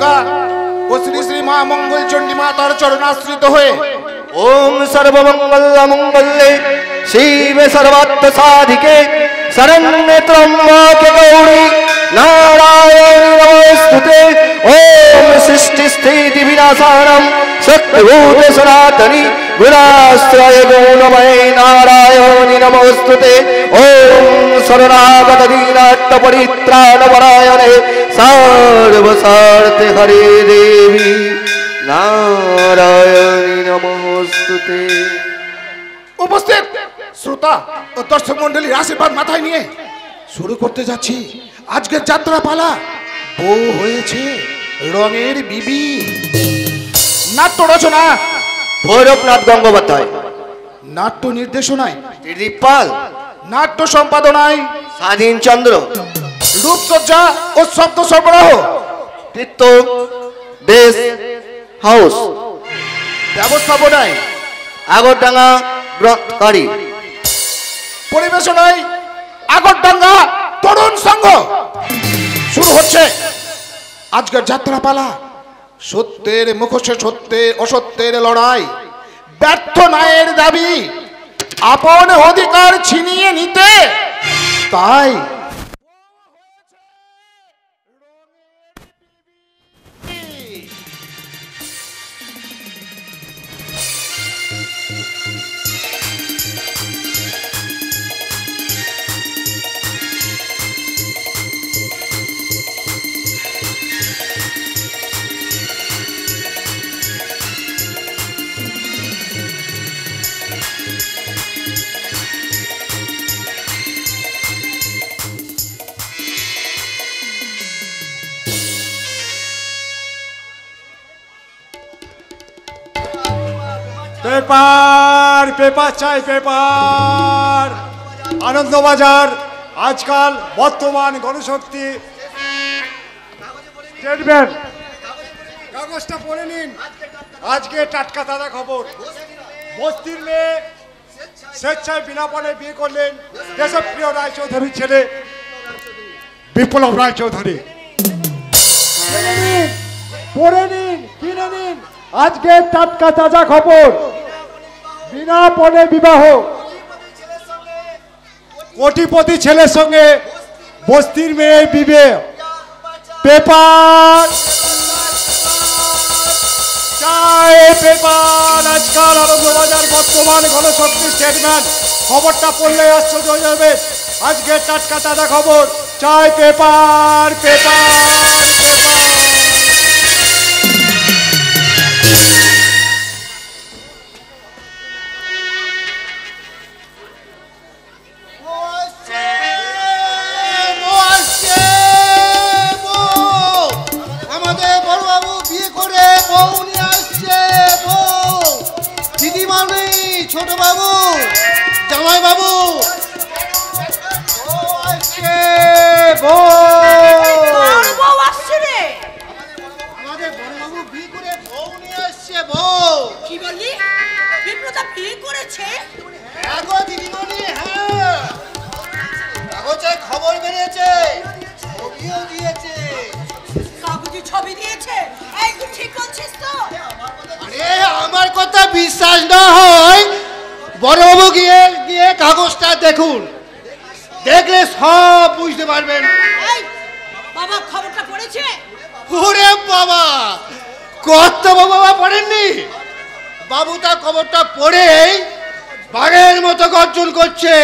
দুর্গা ও শ্রী শ্রী মা মঙ্গল চণ্ডী মাতার চরণাশ্রিত হয়ে ওম সর্বমঙ্গল মঙ্গলে শিবে সর্বার্থ সাধিকে শরণ্যে ত্র্যম্বকে গৌরী নারায়ণী নমস্তুতে। ওম সৃষ্টি স্থিতি বিনাশানম সত্যভূত সনাতনী গুণাশ্রয় গুণময় নারায়ণী নমস্তুতে। ওম শরণাগত দীনার্থ পরিত্রাণ পরায়ণে সর্বস্বার্থে হরে দেবী নারায়ণী নমস্তুতে। উপস্থিত শ্রোতা ও দর্শক মন্ডলীর আশীর্বাদ মাথায় নিয়ে শুরু করতে যাচ্ছি আজকের যাত্রা পালা। বউ হয়েছে রঙের বিবি। নাট্য রচনা ভৈরবনাথ গঙ্গোপাধ্যায়, নাট্য নির্দেশনায় ত্রিদীপ পাল, নাট্য সম্পাদনায় স্বাধীন চন্দ্র, রূপসজ্জা ও শব্দ সরবরাহ কৃত্য বেস হাউস, ব্যবস্থাপনায় আগরডাঙ্গা ব্রতকারী, পরিবেশনায় আগরডাঙ্গা তরুণ সংঘ। শুরু হচ্ছে আজকের যাত্রা পালা। সত্যের মুখোশে সত্যের অসত্যের লড়াই, ব্যর্থ ন্যায়ের দাবি আপন অধিকার ছিনিয়ে নিতে। তাই পেপার পেপার চাই, পেপার। আনন্দবাজার আজকাল বর্তমান গণশক্তি স্টেটমেন্ট কাগজটা পড়ে নিন। আজকে টাটকা তাজা খবর। বস্তির মেয়ে স্বেচ্ছায় বিনা পণে বিয়ে করলেন দেশপ্রিয় রায়চৌধুরীর ছেলে বিপ্লব রায়চৌধুরী। পড়ে নিন, কিনে নিন। আজকে টাটকা তাজা খবর। বিনা পণে বিবাহ। কোটিপতি ছেলের সঙ্গে বস্তির মেয়ে বিবাহ। পেপার চাই, পেপার। আজকাল আনন্দবাজার বর্তমান গণশক্তি স্টেটমেন্ট খবরটা পড়লে আশ্চর্য হয়ে যাবে। আজকে টাটকা তাজা খবর চাই, পেপার পেপার পেপার। ছোট বাবু, জামাই বাবু আমাদের বড় বাবু বিয়ে করে বউ নিয়ে আসছে। বউ কি বললি? বিপ্লতা বিয়ে করেছে? হ্যাঁ গো দিদিমণি, হ্যাঁ। কাগজে খবর বেরিয়েছে, ছবিও দিয়েছে। কাগজে ছবি দিয়েছে? এই তুই ঠিক বলছিস তো? আরে আমার কথা বিশ্বাস না হয় বড়বাবু গিয়ে গিয়ে কাগজটা দেখুন, দেখলে সব বুঝতে পারবেন। এই বাবা খবরটা পড়েছে? ওরে বাবা, কত বাবা পড়েননি? বাবুটা খবরটা পড়ে বাঘের মতো গর্জন করছে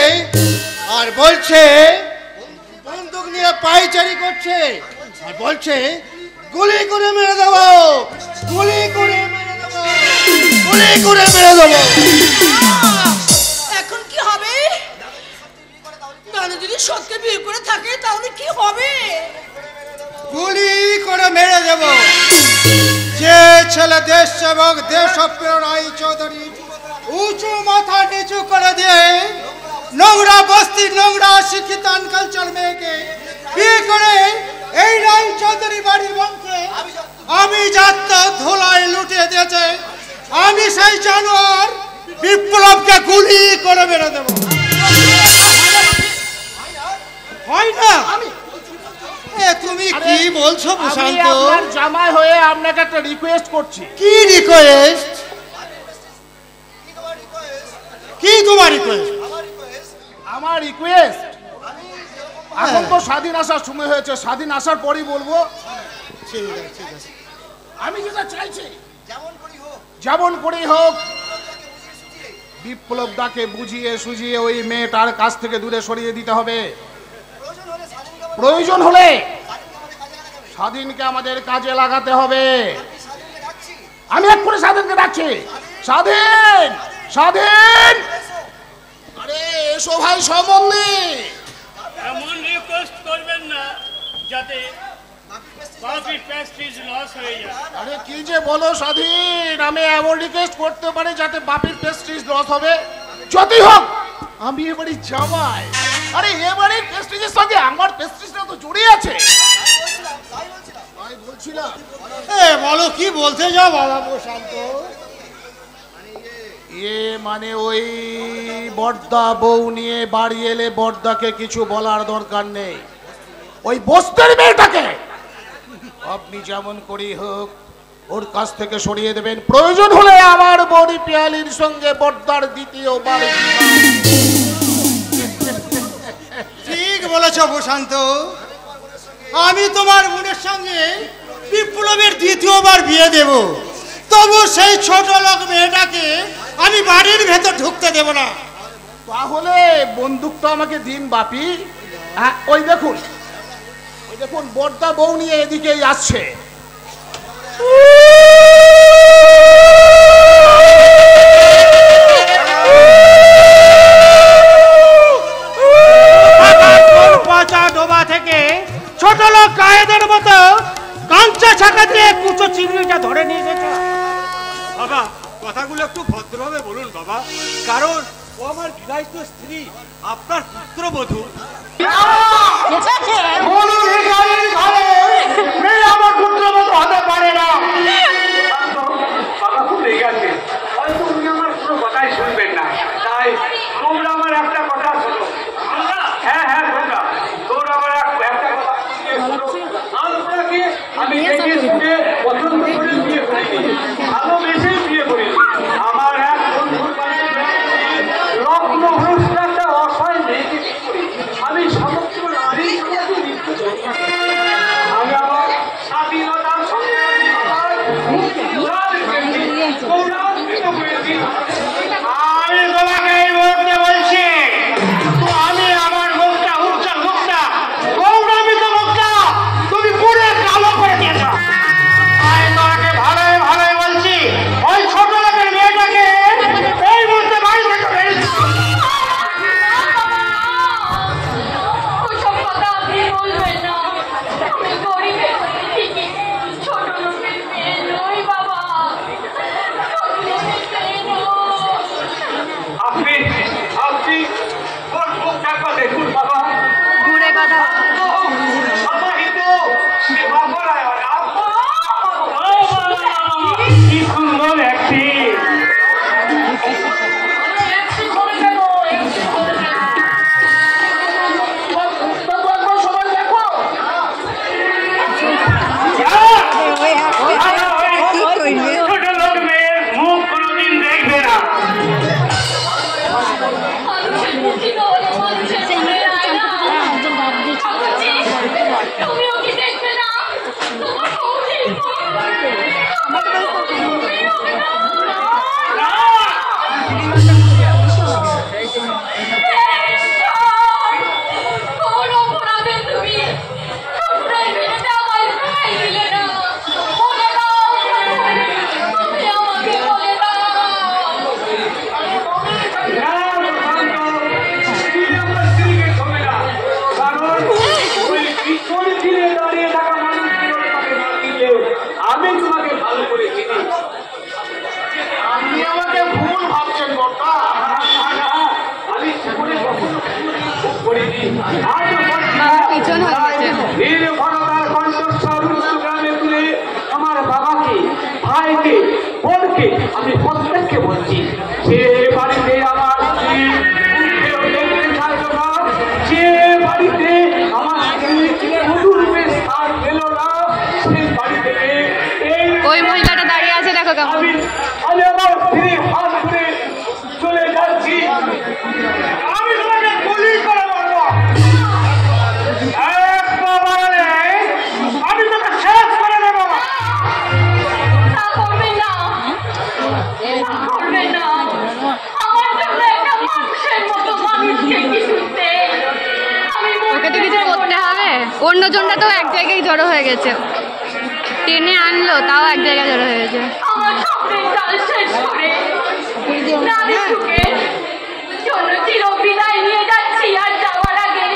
আর বলছে, বন্দুক নিয়ে পায়চারি করছে আর বলছে গুলি করে মেরে দেবো, গুলি করে মেরে দেবো, গুলি করে মেরে দেবো। এখন কি হবে? তাহলে যদি সত্যি বিয়ে করে থাকে তাহলে কি হবে? গুলি করে মেরে দেব। যে ছেলে দেশ সেবক দেশপ্রিয় রায়চৌধুরী উঁচু মাথা নিচু করে দিয়ে নোংরা বস্তির নোংরা শিক্ষিত আনকালচার মেয়েকে বিয়ে করে এই রায়চৌধুরী বাড়ির বংশে আমি যাত্রা ধুলায় লুটিয়ে দিয়েছে, আমি সেই জানোয়ার বিপ্লবকে গুলি করে মেরে দেব। হয় না? তুমি কি বলছো প্রশান্ত? আপনার জামাই হয়ে আপনাকে একটা রিকোয়েস্ট করছি। কি রিকোয়েস্ট? কি তোমার রিকোয়েস্ট? আমার রিকোয়েস্ট, এখন তো স্বাধীন আসার সময় হয়েছে, স্বাধীন আসার পরই বলবো। ঠিক আছে ঠিক আছে। আমি যেটা চাইছি যেমন করেই হোক বিপ্লবদাকে বুঝিয়ে সুঝিয়ে ওই মেয়েটার কাছ থেকে দূরে সরিয়ে দিতে হবে। প্রয়োজন হলে স্বাধীনকে আমাদের কাজে লাগাতে হবে। আমি এক্ষুনি স্বাধীনকে ডাকছি। স্বাধীন, স্বাধীন, আরে এসো ভাই সম্বন্ধে। এমন রিকোয়েস্ট করবেন না যাতে বাপির প্রেস্টিজ লস হয়ে যায়। আরে কি যে বলো স্বাধীন, আমি এমন রিকোয়েস্ট করতে পারি যাতে বাপির প্রেস্টিজ লস হবে? যতই হোক আমি এবারে জামাই। আরে এবারে প্রেস্টিজের সঙ্গে আমার প্রেস্টিজটা তো জড়িয়ে আছে। বলছিলাম বলো কি বলতে যাও বাবা প্রশান্ত? মানে ওই বর্দা বউ নিয়ে বাড়ি এলে বর্দাকে কিছু বলার দরকার নেই। ওই বস্তির মেয়েটাকে আপনি যেমন করি হোক ওর কাছ থেকে সরিয়ে দেবেন। প্রয়োজন হলে আমার বড়ি পিয়ালির সঙ্গে বর্দার দ্বিতীয়বার। ঠিক বলেছ প্রশান্ত, আমি তোমার বোনের সঙ্গে বিপ্লবের দ্বিতীয়বার বিয়ে দেব, তবু সেই ছোট লোক মেয়েটাকে আমি বাড়ির ভেতর ঢুকতে দেব না। তাহলে বন্দুকটা আমাকে দিন বাপি। ওই দেখুন, ওই দেখুন বর্দা বউ নিয়ে এদিকেই আসছে। ডোবা থেকে ছোট লোক গায়েদের মতো কাঞ্চা ছাকা দিয়ে কুচো চিংড়িটা ধরে নিয়ে এসেছে। বাবা কথাগুলো একটু ভদ্রভাবে বলুন বাবা, কারণ ও আমার বিবাহিত স্ত্রী, আপনার পুত্রবধূ। আমার পুত্রবধূ হতে পারে না। বাবা খুব রেগে আছে, হয়তো উনি আমার কোনো কথাই শুনবেন না, তাই তোমরা আমার একটা কথা শোনো। হ্যাঁ হ্যাঁ তোমরা তোর আমার একটা কথা আপনাকে আমি দেখে শুনে পছন্দ করে বিয়ে করেছি, ভালোবেসে বিয়ে করেছি। আমার এক বন্ধুর বাড়িতে লগ্ন ভ্রষ্ট একটা অসহায় মেয়েকে বিয়ে করি। আমি সমস্ত নারী সমাজে লিপ্ত করি। আমি আমার স্বাধীনতার সঙ্গে আমি তোমাকে এই মুহূর্তে বলছি, আমি আমার মুখটা উজ্জ্বল মুখটা গৌরবিত মুখটা তুমি পুরো কালো করে দিয়েছ। আমি তোমাকে ভালোই ভালোই বলছি, ওই ছোট লোকের মেয়েটাকে এই মুহূর্তে বাড়ি থেকে বেরিয়ে ওইসব কথা আপনি বলবেন না। আমি গরিবের ঠিকই, ছোট লোকের মেয়ে নই বাবা, ছোট লোকের মেয়ে নই। আপনি আপনি ওর মুখটা একবার দেখুন বাবা। ঘুরে কথা সমাহিত সে বাবারায় কি সুন্দর একটি ছোট লোক মেয়ের মুখ কোনোদিন দেখবে না। তুমিও কি দেখবে না? তোমার কোন অপরাধে তুমি ঠাকুরের বিরুদ্ধে আমায় ভাই দিলে না? বলে দাও, তুমি আমাকে বলে দাও। আমি তোমাকে ভালো করে চিনি। আপনি আমাকে ভুল ভাবছেন বর্দা। আমি জীবনে কখনো ভুল করিনি। আজও করি না। নির্ভরতার কণ্ঠস্বর উচ্চ গ্রামে তুলে আমার বাবাকে, ভাইকে, বোনকে আমি প্রত্যেককে বলছি, যে বাড়িতে আমার স্ত্রী মুখেও দেখতে চাইল না, যে বাড়িতে আমার স্ত্রী মধুর বেশ ওই মহিলাটা দাঁড়িয়ে আছে, দেখো কেমন। আমি আমার স্ত্রীর হাত ধরে চলে যাচ্ছি। আমি তোমাকে গুলি করে মারবো। এক পা বাড়ালে আমি তোকে শেষ করে দেবো। তা করবেন না, তা করবেন না। আমার জন্য একটা মানুষের মতো মানুষকে কিছুতে ওকে তো কিছু করতে হবে। অন্যজনটা তো এক জায়গায় জড়ো হয়ে গেছে, টেনে আনলো তাও এক জায়গায় জড়ো হয়ে গেছে। আমার স্বপ্নের কাল শেষ করে নারী সুখের জন্য চিরবিদায় নিয়ে যাচ্ছি। আর যাওয়ার আগে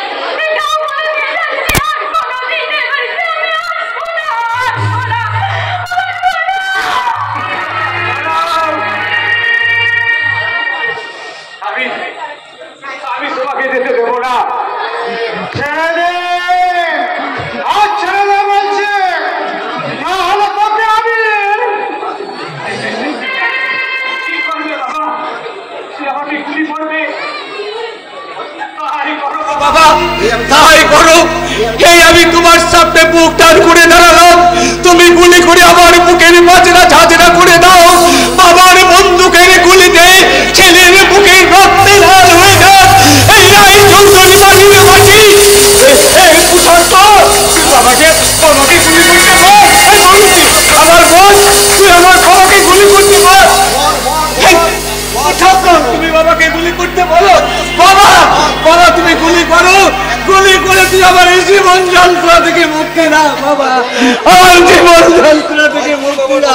এটাও বলে দিয়ে যাচ্ছি, আর কোনোদিন এ বাড়িতে আমি আসবো না, আসবো না, আসবো না। আমি তোমাকে যেতে দেবো না। ছেড়ে দে, আজ ছেড়ে দে বলছে, না হলে তোকে আমি কি করবে বাবা? সে আমাকে গুলি করবে। তাই করো বাবা, তাই করো। এই আমি তোমার সামনে বুক টান করে দাঁড়ালাম, তুমি গুলি করে আমার বুকের মাঝরা ঝাঁঝরা করে দাও। বাবার বন্দুকের গুলিতে ছেলের বুকের রক্তে লাল হয়ে যাক। এই রাই চৌধুরী বাড়ির মাঝি, এই কুশান্ত, বাবাকে বাবাকে গুলি করতে বল। আমার বোন, তুই আমার বাবাকে গুলি করতে বল। তুমি বাবাকে গুলি করতে বলো। বাবা, বাবা তুমি গুলি করো, গুলি করে তুই আমার এই জীবন যন্ত্রণা থেকে মুক্তি না। বাবা, আমার জীবন যন্ত্রণা থেকে মুক্তি না।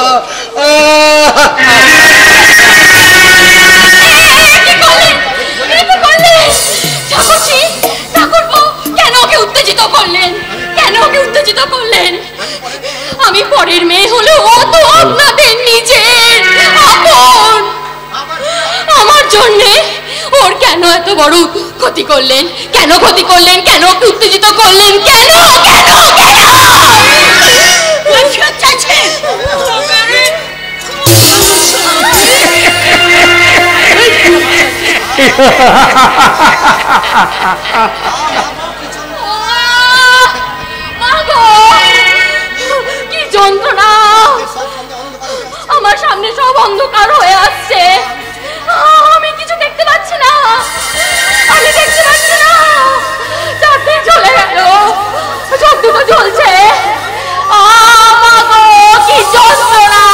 আমি পরের মেয়ে হলেও ও তো আপনাদের নিজের আপন। আমার জন্যে ওর কেন এত বড় ক্ষতি করলেন? কেন ক্ষতি করলেন? কেন ওকে উত্তেজিত করলেন? কেন কেন কি যন্ত্রণা! আমার সামনে সব অন্ধকার হয়ে আসছে, আমি কিছু দেখতে পাচ্ছি না, আমি দেখতে পাচ্ছি না। চারদিন চলে গেল, চোখ দুটো জ্বলছে। কি যন্ত্রণা!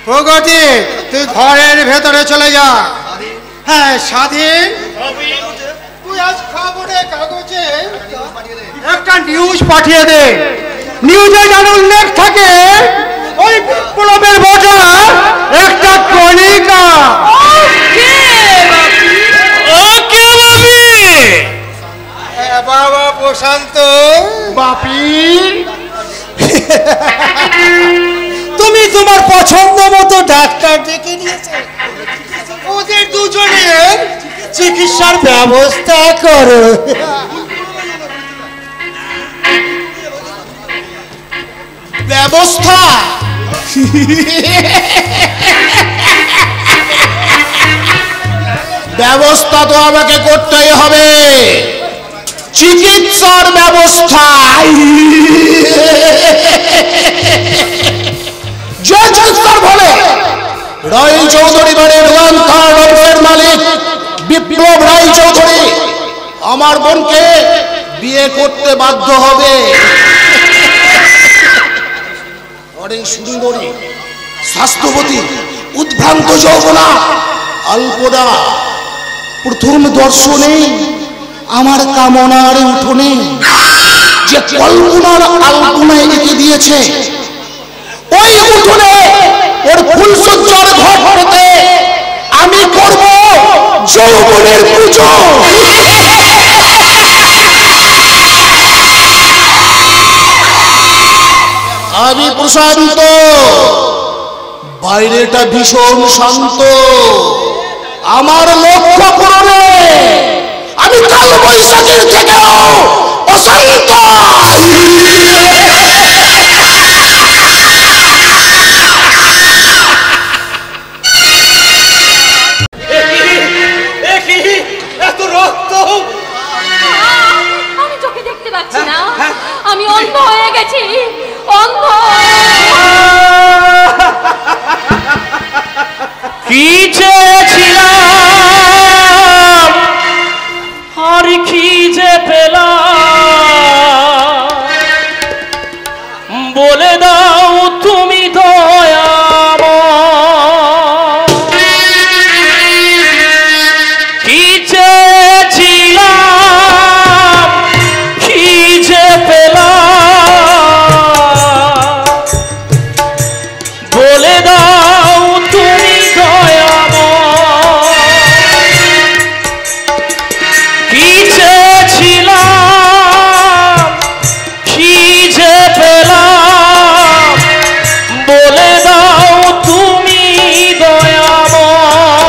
প্রগতি, তুই ঘরের ভেতরে চলে যা। হ্যাঁ স্বাধীন, তুই আজ খবরে কাগজে একটা নিউজ পাঠিয়ে দে। নিউজে যেন উল্লেখ থাকে ওই বিপ্লবের বোঝা একটা কণিকা। বাবা প্রশান্ত বাপি, তুমি তোমার পছন্দ মতো ডাক্তার ডেকে নিয়েছে, ওদের দুজনের চিকিৎসার ব্যবস্থা করো। ব্যবস্থা? ব্যবস্থা তো আমাকে করতেই হবে, চিকিৎসার ব্যবস্থা। যে চিকিৎসার ফলে রায় চৌধুরী বাড়ির গ্রন্থাগারের মালিক বিপ্লব রায় চৌধুরী আমার বোনকে বিয়ে করতে বাধ্য হবে। অনেক সুন্দরী, স্বাস্থ্যবতী, উদ্ভ্রান্ত যৌবনা আলপনা প্রথম দর্শনে আমার কামনার উঠোনে যে কল্পনার আলপনায় এঁকে দিয়েছে, ওই উঠোনে ওর ফুলসজ্জার ঘটে আমি করব যৌবনের পুজো। আমি প্রশান্ত, বাইরেটা ভীষণ শান্ত, আমার লক্ষ্য পূরণে আমি কাল বৈশাখীর থেকেও অশান্ত। আমি চোখে দেখতে পাচ্ছি না, আমি অন্ধ হয়ে গেছি, অন্ধ। কি চেয়েছিলাম আর কি যে পেলাম, বলে দাও তুমি দয়াময়। কি চেয়েছিলাম কি যে পেলাম, বলে দাও তুমি দয়াময়। কি চেয়েছিলাম কি যে পেলাম, বলে দাও তুমি দয়াময়।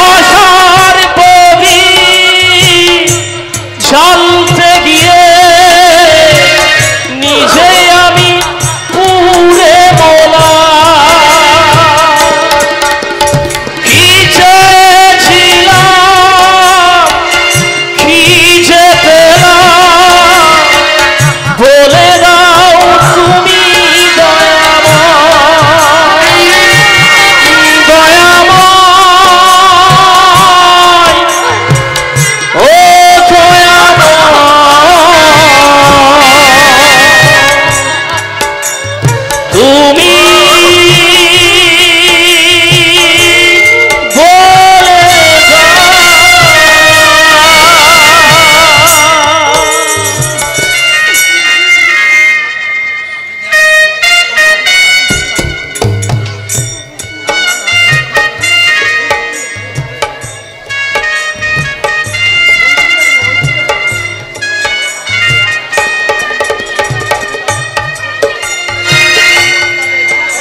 আশার প্রদীপ জ্বালতে গিয়ে নিজে আমি পুড়ে মলাম। কি চেয়েছিলাম কি যে পেলাম, বলে দাও তুমি দয়াময়। দয়াময় ও দয়াময়, তুমি বলে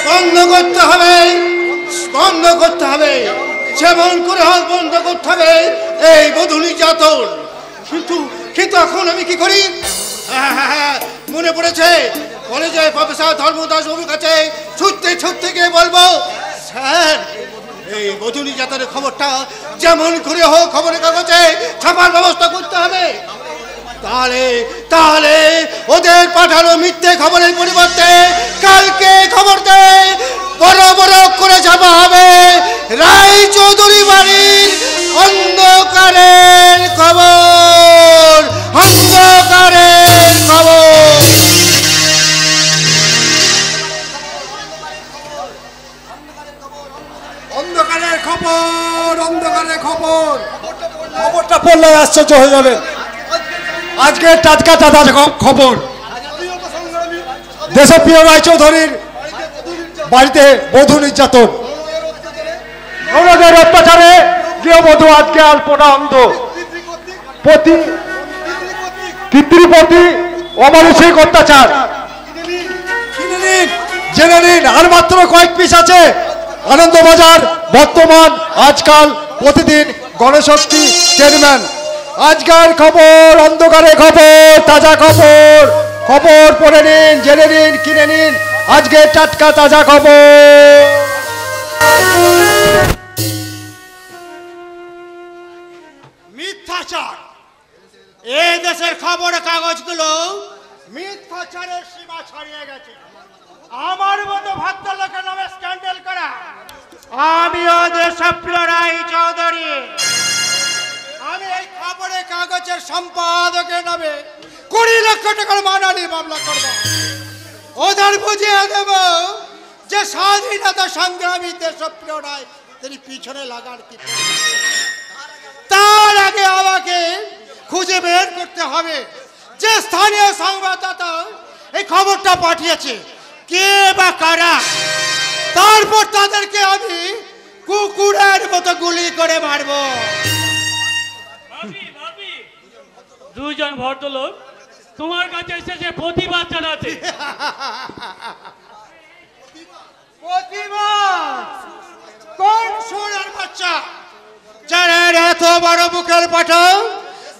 বন্ধ করতে হবে, বন্ধ করতে হবে, যেমন করে হোক বন্ধ করতে হবে এই বধূ নির্যাতন। কিন্তু কিন্তু এখন আমি কি করি? মনে পড়েছে, কলেজে প্রফেসর ধর্মদাস বাবুর কাছে ছুটতে ছুটতে গিয়ে বলবো, স্যার এই বধূ নির্যাতনের খবরটা যেমন করে হোক খবরের কাগজে ছাপার ব্যবস্থা করতে হবে। তাহলে তাহলে ওদের পাঠানো মিথ্যে খবরের পরিবর্তে কালকে খবর দেয় বড় বড় করে ছাপা হবে রায় চৌধুরী বাড়ির অন্ধকারের খবর, অন্ধকারের খবর। অন্ধকারের খবর, অন্ধকারের খবর। খবরটা পড়লে আশ্চর্য হয়ে যাবে। আজকে টাটকা তাজা খবর, দেশপ্রিয় রায়চৌধুরীর বাড়িতে বধূ নির্যাতন। ননদের অত্যাচারে গৃহবধূ আজকে আলপনা অন্ধ। পিতৃপতি অমানুষিক অত্যাচার। জেনে নিন, আর মাত্র কয়েক পিস আছে। আনন্দবাজার, বর্তমান, আজকাল, প্রতিদিন, গণশক্তি, চেয়ারম্যান। আজকের খবর, অন্ধকারে খবর, তাজা খবর। খবর পড়ে নিন, জেনে নিন, কিনে নিন। আজকে টাটকা তাজা খবর। মিথ্যাচার, এই দেশের খবরের কাগজগুলো মিথ্যাচারের সীমা ছাড়িয়ে গেছে। আমার মতো ভদ্রলোকের নামে স্ক্যান্ডাল করা, আমিও দেশপ্রিয় রায়চৌধুরী, আমি এই খবরের কাগজের সম্পাদকের নামে 20 লক্ষ টাকার মানহানি মামলা করব। ওদের বুঝিয়ে দেব যে স্বাধীনতা সংগ্রামী দেশপ্রিয় রায় তিনি পিছনে লাগার কি। তার আগে আমাকে খুঁজে বের করতে হবে যে স্থানীয় সংবাদদাতা এই খবরটা পাঠিয়েছে, কে বা কারা। তারপর তাদেরকে আমি কুকুরের মতো গুলি করে মারবো। দুজন ভদ্রলোক তোমার কাছে এসেছে প্রতিবাদ জানাতে। প্রতিবাদ? কোন সোনার বাচ্চা যারা এত বড় বুকের পাঠাও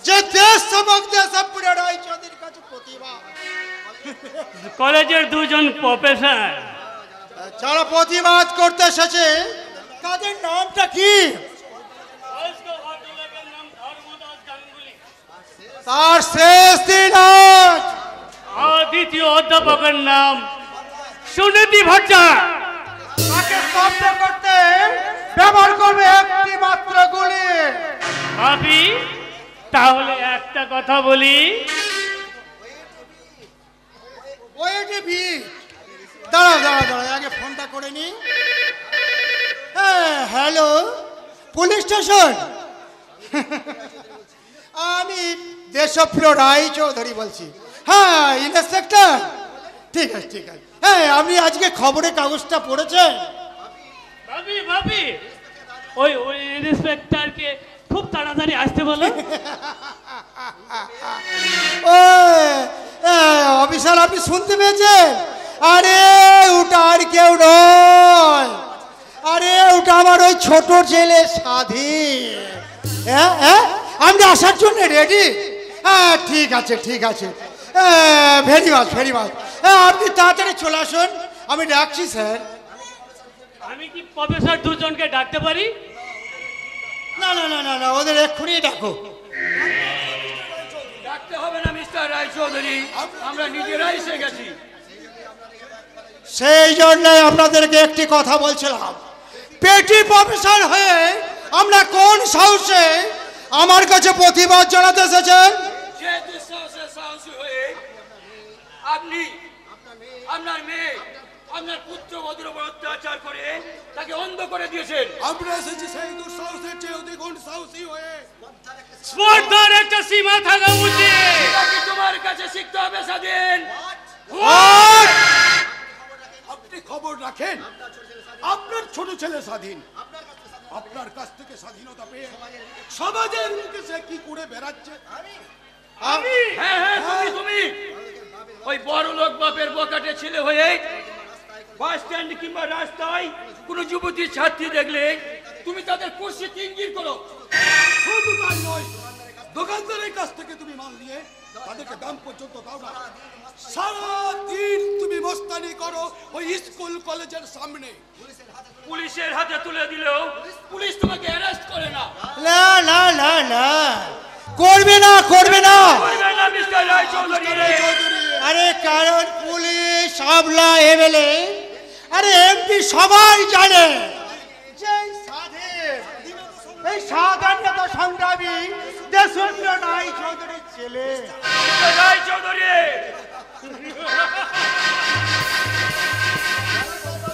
যে দেশ এবং দেশপ্রিয় রায়চৌধুরীর কাছে প্রতিবাদ? কলেজের দুজন প্রফেসর যারা প্রতিবাদ করতে এসেছে তাদের নামটা কি? তার শেষ দিন আজ। আর দ্বিতীয় অধ্যাপকের নাম সুনীতি ভট্টাচার্য। তাকে স্তব্ধ করতে ব্যবহার করবে একটি মাত্র গুলি। ভাবি তাহলে একটা কথা বলি, দাঁড়াও দাঁড়াও দাঁড়াও, আগে ফোনটা করে নি। হ্যাঁ, হ্যালো, পুলিশ স্টেশন। আমি দেশপ্রিয় রায় চৌধুরী বলছি। হ্যাঁ, ইন্সপেক্টর। ঠিক আছে ঠিক আছে। হ্যাঁ, আপনি আজকে খবরের কাগজটা পড়েছেন? ভাবি ভাবি ওই ইন্সপেক্টরকে খুব তাড়াতাড়ি আসতে বলো। ও অফিসার, আপনি শুনতে পেয়েছেন? আরে ওটা আর কেউ নয়, আরে ওটা আমার ওই ছোট ছেলে স্বাধীন। হ্যাঁ হ্যাঁ, আপনি আসার জন্য রেডি? হ্যাঁ ঠিক আছে ঠিক আছে, ভেরি মাচ ভেরি মাচ। হ্যাঁ, আপনি তাড়াতাড়ি চলে আসুন, আমি ডাকছি স্যার। আমি কি প্রফেসর দুজনকে ডাকতে পারি? না না না না না, ওদের এক্ষুনি ডাকো। ডাকতে হবে না মিস্টার রায়চৌধুরী, আমরা নিজেরাই এসে গেছি। সেই জন্যই আপনাদেরকে একটি কথা বলছিলাম, পেটি প্রফেসর হয়ে আমরা কোন সাহসে আমার কাছে প্রতিবাদ জানাতে এসেছেন? যে দুঃসাহসে সাহসী হয়ে আপনি আপনার মেয়ে, আপনার পুত্রবধূর উপর অত্যাচার করে তাকে অন্ধ করে দিয়েছেন। আমরা এসেছি সেই দুঃসাহসের চেয়েও দ্বিগুণ সাহসী হয়ে। স্পর্ধার একটা সীমা থাকা উচিত। তাকে তোমার কাছে শিখতে হবে স্বাধীন। আপনি খবর রাখেন, আপনার ছোট ছেলে স্বাধীন আপনার কাছ থেকে স্বাধীনতা পেয়ে সমাজের মুখে সে কি করে বেড়াচ্ছে। আমি হ্যাঁ হ্যাঁ, তুমি ওই বড় লোক বাপের বকাটে ছেলে হয়ে বাস স্ট্যান্ড কিংবা রাস্তায় কোনো যুবতী ছাত্রী দেখলে তুমি তাদের কুর্সি ইঙ্গিত করো। শুধু তাই নয়, দোকানদারের কাছ থেকে তুমি মাল নিয়ে তাদেরকে দাম পর্যন্ত দাও না। সারাদিন তুমি মস্তানি করো ওই স্কুল কলেজের সামনে। পুলিশের হাতে তুলে দিলেও পুলিশ তোমাকে অ্যারেস্ট করে না। না না না না, করবে না করবে না। করবে না মিস্টার রায়চৌধুরী। আরে কারণ পুলিশ, আমলা, এমএলএ, আরে এমপি সবাই জানে যে এই স্বাধীনতা সংগ্রামী দেশপ্রিয় রায়চৌধুরীর ছেলে। রায়চৌধুরী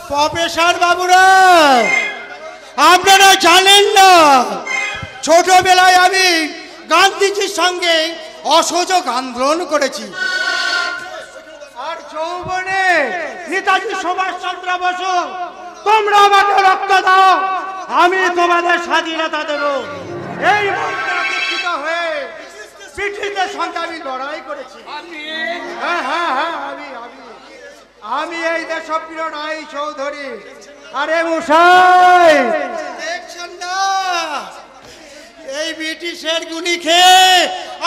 প্রফেসর বাবুরা, আপনারা জানেন না, ছোটবেলায় আমি গান্ধীজির সঙ্গে অসহযোগ আন্দোলন করেছি, আর যৌবনে নেতাজি সুভাষচন্দ্র বসু, তোমরা আমাকে রক্ত দাও, আমি তোমাদের স্বাধীনতা দেব, এই মন্ত্রে দীক্ষিত হয়ে ব্রিটিশদের সঙ্গে আমি লড়াই করেছি। হ্যাঁ হ্যাঁ হ্যাঁ, আমি এই দেশপ্রিয় রায়চৌধুরী। আরে মশাই, দেখছেন না এই ব্রিটিশের গুলি খেয়ে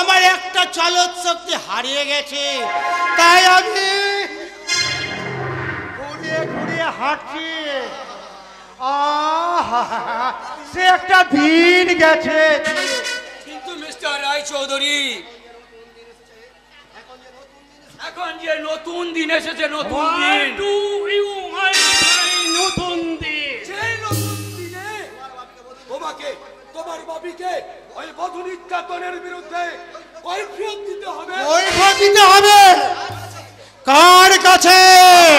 আমার একটা চলৎ শক্তি হারিয়ে গেছে, তাই আমি ঘুরিয়ে ঘুরিয়ে হাঁটছি। সে একটা ভিড় গেছে। কিন্তু মিস্টার রায়চৌধুরী, এখন যে নতুন দিন এসেছে, নতুন দিন, নতুন দিন, সেই নতুন দিনে তোমাকে, তোমার বাবিকে ওই বধূ নির্যাতনের বিরুদ্ধে কৈফিয়ত দিতে হবে। কৈফিয়ত দিতে হবে কার কাছে?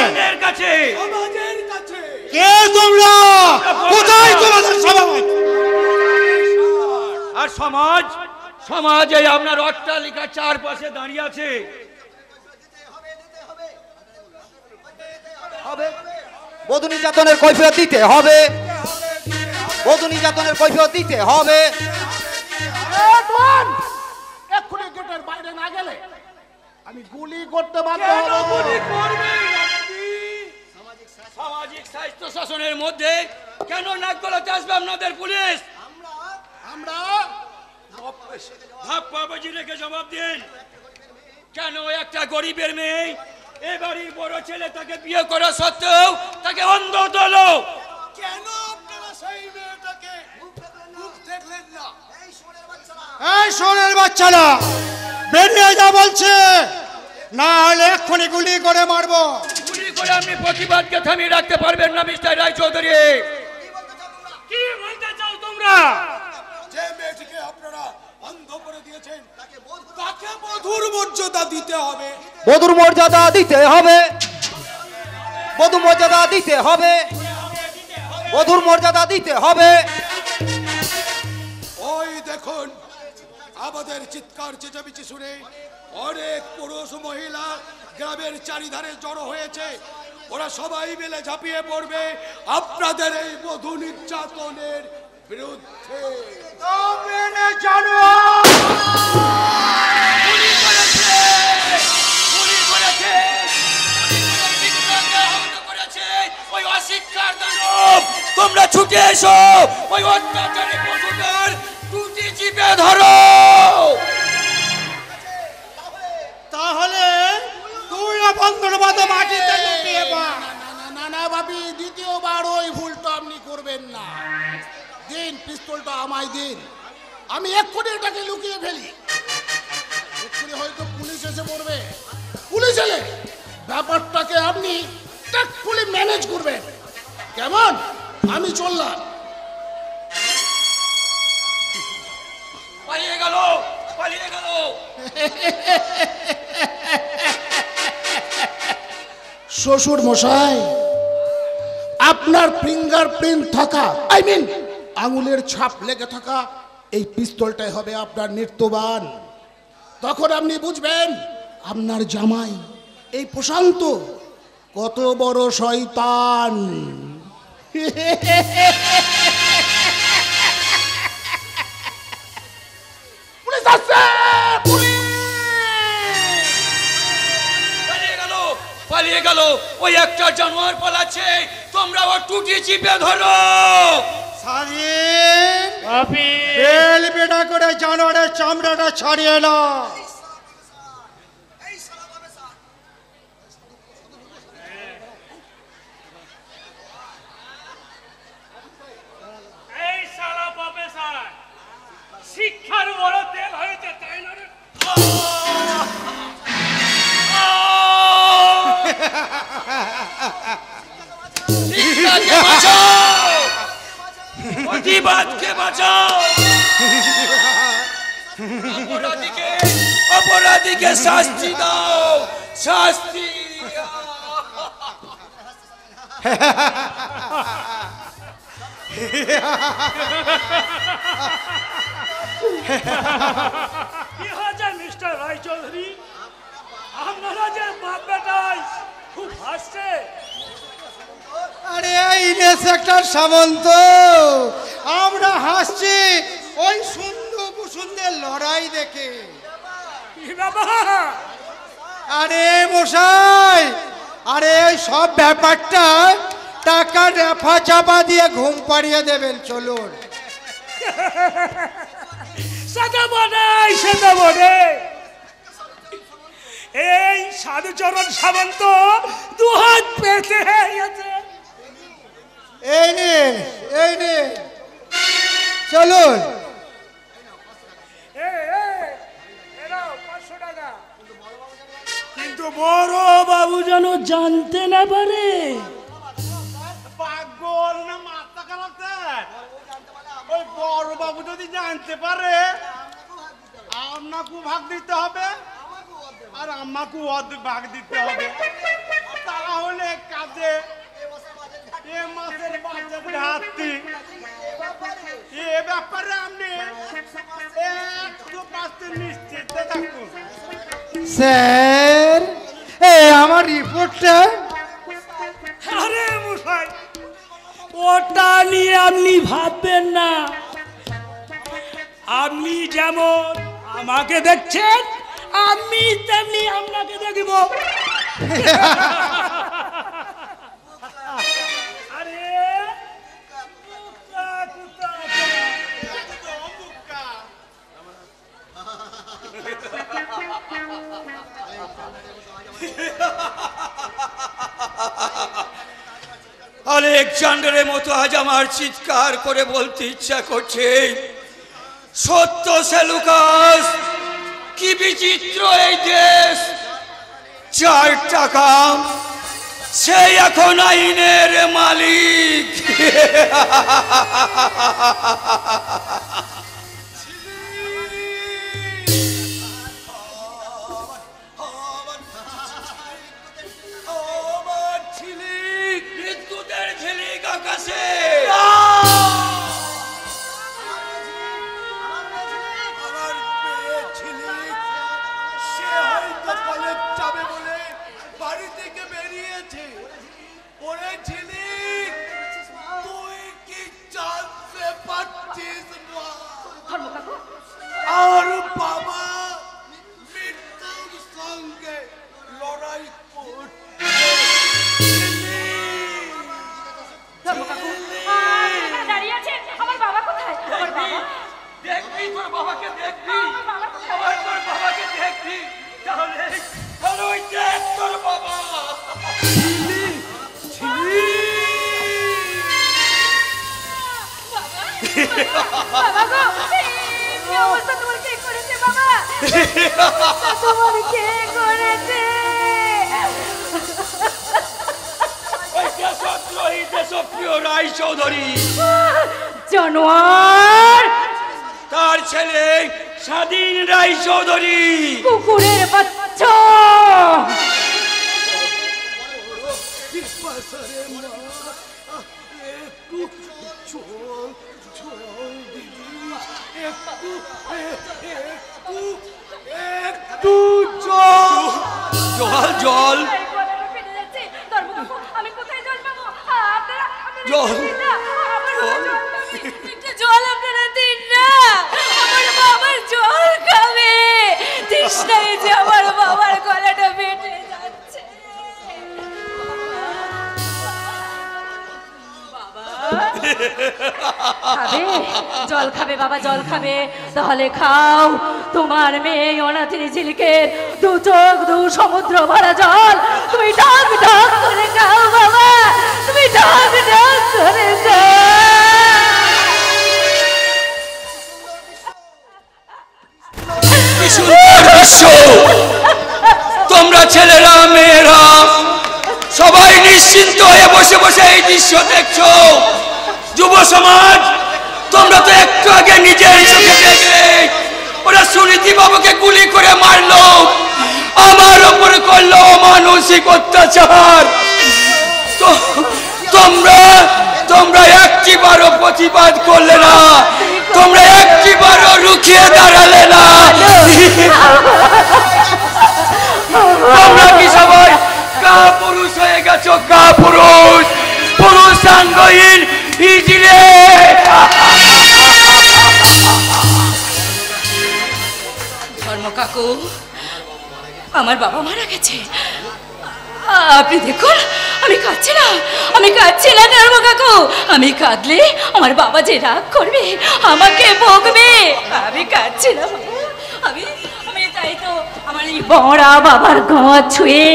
আমাদের কাছে। সমাজের কাছে। কে তোমরা? কোথায় তোমাদের সমাজ? আর সমাজে আপনার অট্টালিকার চারপাশে দাঁড়িয়ে আছে। বধূ নির্যাতনের কৈফিয়ত দিতে হবে, বধূ নির্যাতনের কৈফিয়ত দিতে হবে। এক্ষুনি গেটের বাইরে না গেলে আমি গুলি করতে বাধ্য হব। সামাজিক স্বাস্থ্য শাসনের মধ্যে কেন নাক গলাতে আসবে আপনাদের পুলিশ? আমরা ধাপ্পাবাজি রেখে জবাব দিন। কেন একটা গরিবের মেয়ে, এবারই বড় ছেলে তাকে বিয়ে করা সত্ত্বেও তাকে অন্ধ হলো? কেন আপনারা সেই মেয়েটাকে মুখ দেখলেন না? এই সোনার বাচ্চারা, বেরিয়ে যা বলছে, না হলে এক্ষুনি গুলি করে মারবো। গুলি করে আপনি প্রতিবাদকে থামিয়ে রাখতে পারবেন না মিস্টার রায়চৌধুরী। কি বলতে চাও তোমরা? যে মেয়েটিকে আপনারা অন্ধ করে দিয়েছেন তাকে বধূর মর্যাদা দিতে হবে। বধূর মর্যাদা দিতে হবে, বধূ মর্যাদা দিতে হবে, বধূর মর্যাদা দিতে হবে। ওই দেখুন, আমাদের চিৎকার চেঁচামেচি শুনে অনেক পুরুষ মহিলা গ্রামের চারিধারে জড়ো হয়েছে। ওরা সবাই মিলে ঝাঁপিয়ে পড়বে আপনাদের এই বধূ নির্যাতনের বিরুদ্ধে। তোমরা ছুটে এসো, ওই অত্যাচারী পশুদের টুটি চিপে ধরো। তাহলে তুই বন্ধুর মতো মাটিতে লুটিয়ে পড়। না না বাপি, দ্বিতীয়বার ওই ভুলটা আপনি করবেন না। দিন পিস্তলটা আমায় দিন, আমি এক্ষুনি এটাকে লুকিয়ে ফেলি। এক্ষুনি হয়তো পুলিশ এসে পড়বে। পুলিশ এলে ব্যাপারটাকে আপনি ট্যাক্টফুলি ম্যানেজ করবেন, কেমন? আমি চললাম। পালিয়ে গেল, পালিয়ে গেল। শ্বশুর মশাই, আপনার ফিঙ্গারপ্রিন্ট থাকা, আই মিন আঙুলের ছাপ লেগে থাকা এই পিস্তলটাই হবে আপনার নিত্যবান। তখন আপনি বুঝবেন আপনার জামাই এই প্রশান্ত কত বড় শয়তান। পুলিশ আসছে, পুলিশ! পালিয়ে গেল, পালিয়ে গেল। ওই একটা জানোয়ার পালাচ্ছে, তোমরা ওর টুটি চিপে ধরো। স্বাধীন বাপি, বেল বেড়া করে জানোয়ারের চামড়াটা ছাড়িয়ে না। এই শালা প্রফেসর, শিক্ষার বড় তেল হয়েছে, তাই না রে? শিক্ষাকে বাঁচাও, প্রতিবাদকে বাঁচাও। অপরাধীকে, অপরাধীকে শাস্তি দাও, শাস্তি। কি হয়েছে মিস্টার রায়চৌধুরী? আপনারা যে বাপ বেটাই খুব হাসছে। আরে ইন্সপেক্টর সামন্ত, আমরা হাসছি ওই সুন্দর কুসুন্দের লড়াই দেখে। কি ব্যাপার? আরে মশাই, আরে এই সব ব্যাপারটা টাকা রেফা চাপা দিয়ে ঘুম পাড়িয়ে দেবেন, চলুন। সেটা বনে, সেটা বনে। এই সাধুচরণ সামন্ত দুহাত পেতে গেছে। এই নে, এই নে, চলুন। এরাও 500 টাকা। কিন্তু বড় বাবু যেন জানতে না পারে। পাগল না মাথা খারাপ তার? ওই বড় বাবু যদি জানতে পারে আপনাকেও ভাগ দিতে হবে আর আমাকেও অর্ধেক ভাগ দিতে হবে। তাহলে কাজে এ মাসের বাজার ঘাটতি এ ব্যাপারে আপনি 100% নিশ্চিত থাকুন। স্যার, আমার রিপোর্টটা। আরে মশাই, ওটা নিয়ে আপনি ভাববেন না। আপনি যেমন আমাকে দেখছেন, আমি তেমনি আপনাকে দেখব। আরে কুত্তা, কুত্তা, কুত্তা। আলেকজান্ডারের মতো আজ আমার চিৎকার করে বলতে ইচ্ছা করছে, সত্য সেলুকাস কি বিচিত্র এই দেশ। 4 টাকা সে এখন আইনের মালিক। বিদ্যুতের ঝিলিক আকাশে। আর বাবা মৃত্যুর সঙ্গে লড়াই করছে। দাঁড়িয়ে আছে আমার বাবা কোথায়? আমার বাবা দেখবি তোর বাবাকে দেখবি, আবার তোর বাবাকে দেখবি, তাহলে ওই দেখ তোর বাবা। বাবা গো, এই অবস্থা তোমার কে করেছে বাবা? তোমার কে করেছে? ওই দেশদ্রোহী দেশপ্রিয় রায়চৌধুরী, জানোয়ার, তার ছেলে স্বাধীন রায়চৌধুরী। কুকুরের বাচ্চা। জল জল আমি কোথায় জল পাবো? জল একটু জল আপনারা দিন না, আমার বাবার জল খাবে। তৃষ্ণায় যে আমার বাবার গলাটা বেটে যাচ্ছে। খাবে জল খাবে বাবা, জল খাবে? তাহলে খাও। তোমার মেয়ে অনাথিনী ঝিলিকের 2 চোখ 2 সমুদ্র ভরা জল তুমি ঢক ঢক করে খাও বাবা, তুমি ঢক ঢক করে খাও। কি সুন্দর দৃশ্য! তোমরা ছেলেরা মেয়েরা সবাই নিশ্চিন্ত হয়ে বসে বসে এই দৃশ্য দেখছো। যুব সমাজ, তোমরা তো একটু আগে নিজের চোখে দেখলে ওরা সুনীতি বাবুকে গুলি করে মারলো, আমার উপর করলো অমানসিক অত্যাচার। তো তোমরা একটিবারও প্রতিবাদ করলে না, তোমরা একটিবারও রুখিয়ে দাঁড়ালে না। তোমরা কি সবাই কাপুরুষ হয়ে গেছো? কাপুরুষ, পুরুষাঙ্গহীন ইজিরে। ধর্ম কাকু, আমার বাবা মারা গেছে। আপনি দেখুন, আমি কাঁদছি না, আমি কাঁদছি না ধর্ম কাকু। আমি কাঁদলে আমার বাবা যে রাগ করবে, আমাকে বকবে। আমি কাঁদছি না বাবা। আমি চাই তো আমার এই বড়া বাবার গাঁ ছুঁয়ে,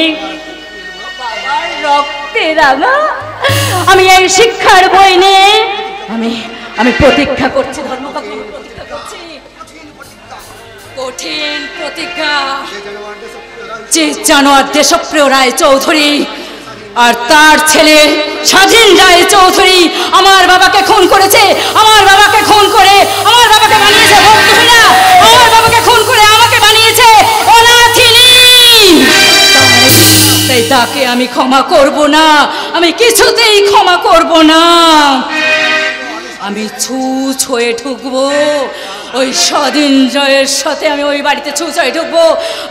বাবার রক্তে রাঙা আমি এই শিক্ষার বই নিয়ে আমি প্রতীক্ষা করছি ধর্ম কাকু, প্রতীক্ষা করছি। কঠিন প্রতিজ্ঞা। যে জানোয়ার দেশপ্রিয় রায়চৌধুরী আর তার ছেলে স্বাধীন রায়চৌধুরী আমার বাবাকে খুন করেছে, আমার বাবাকে খুন করে আমার বাবাকে বানিয়েছে ভক্তহীনা, আমার বাবাকে খুন করে আমাকে বানিয়েছে অনাথিনী। তাই তাকে আমি ক্ষমা করব না, আমি কিছুতেই ক্ষমা করব না। আমি ছুঁচ হয়ে ঢুকবো ওই স্বাধীন জয়ের সাথে, আমি ওই বাড়িতে ছুঁচ হয়ে ঢুকবো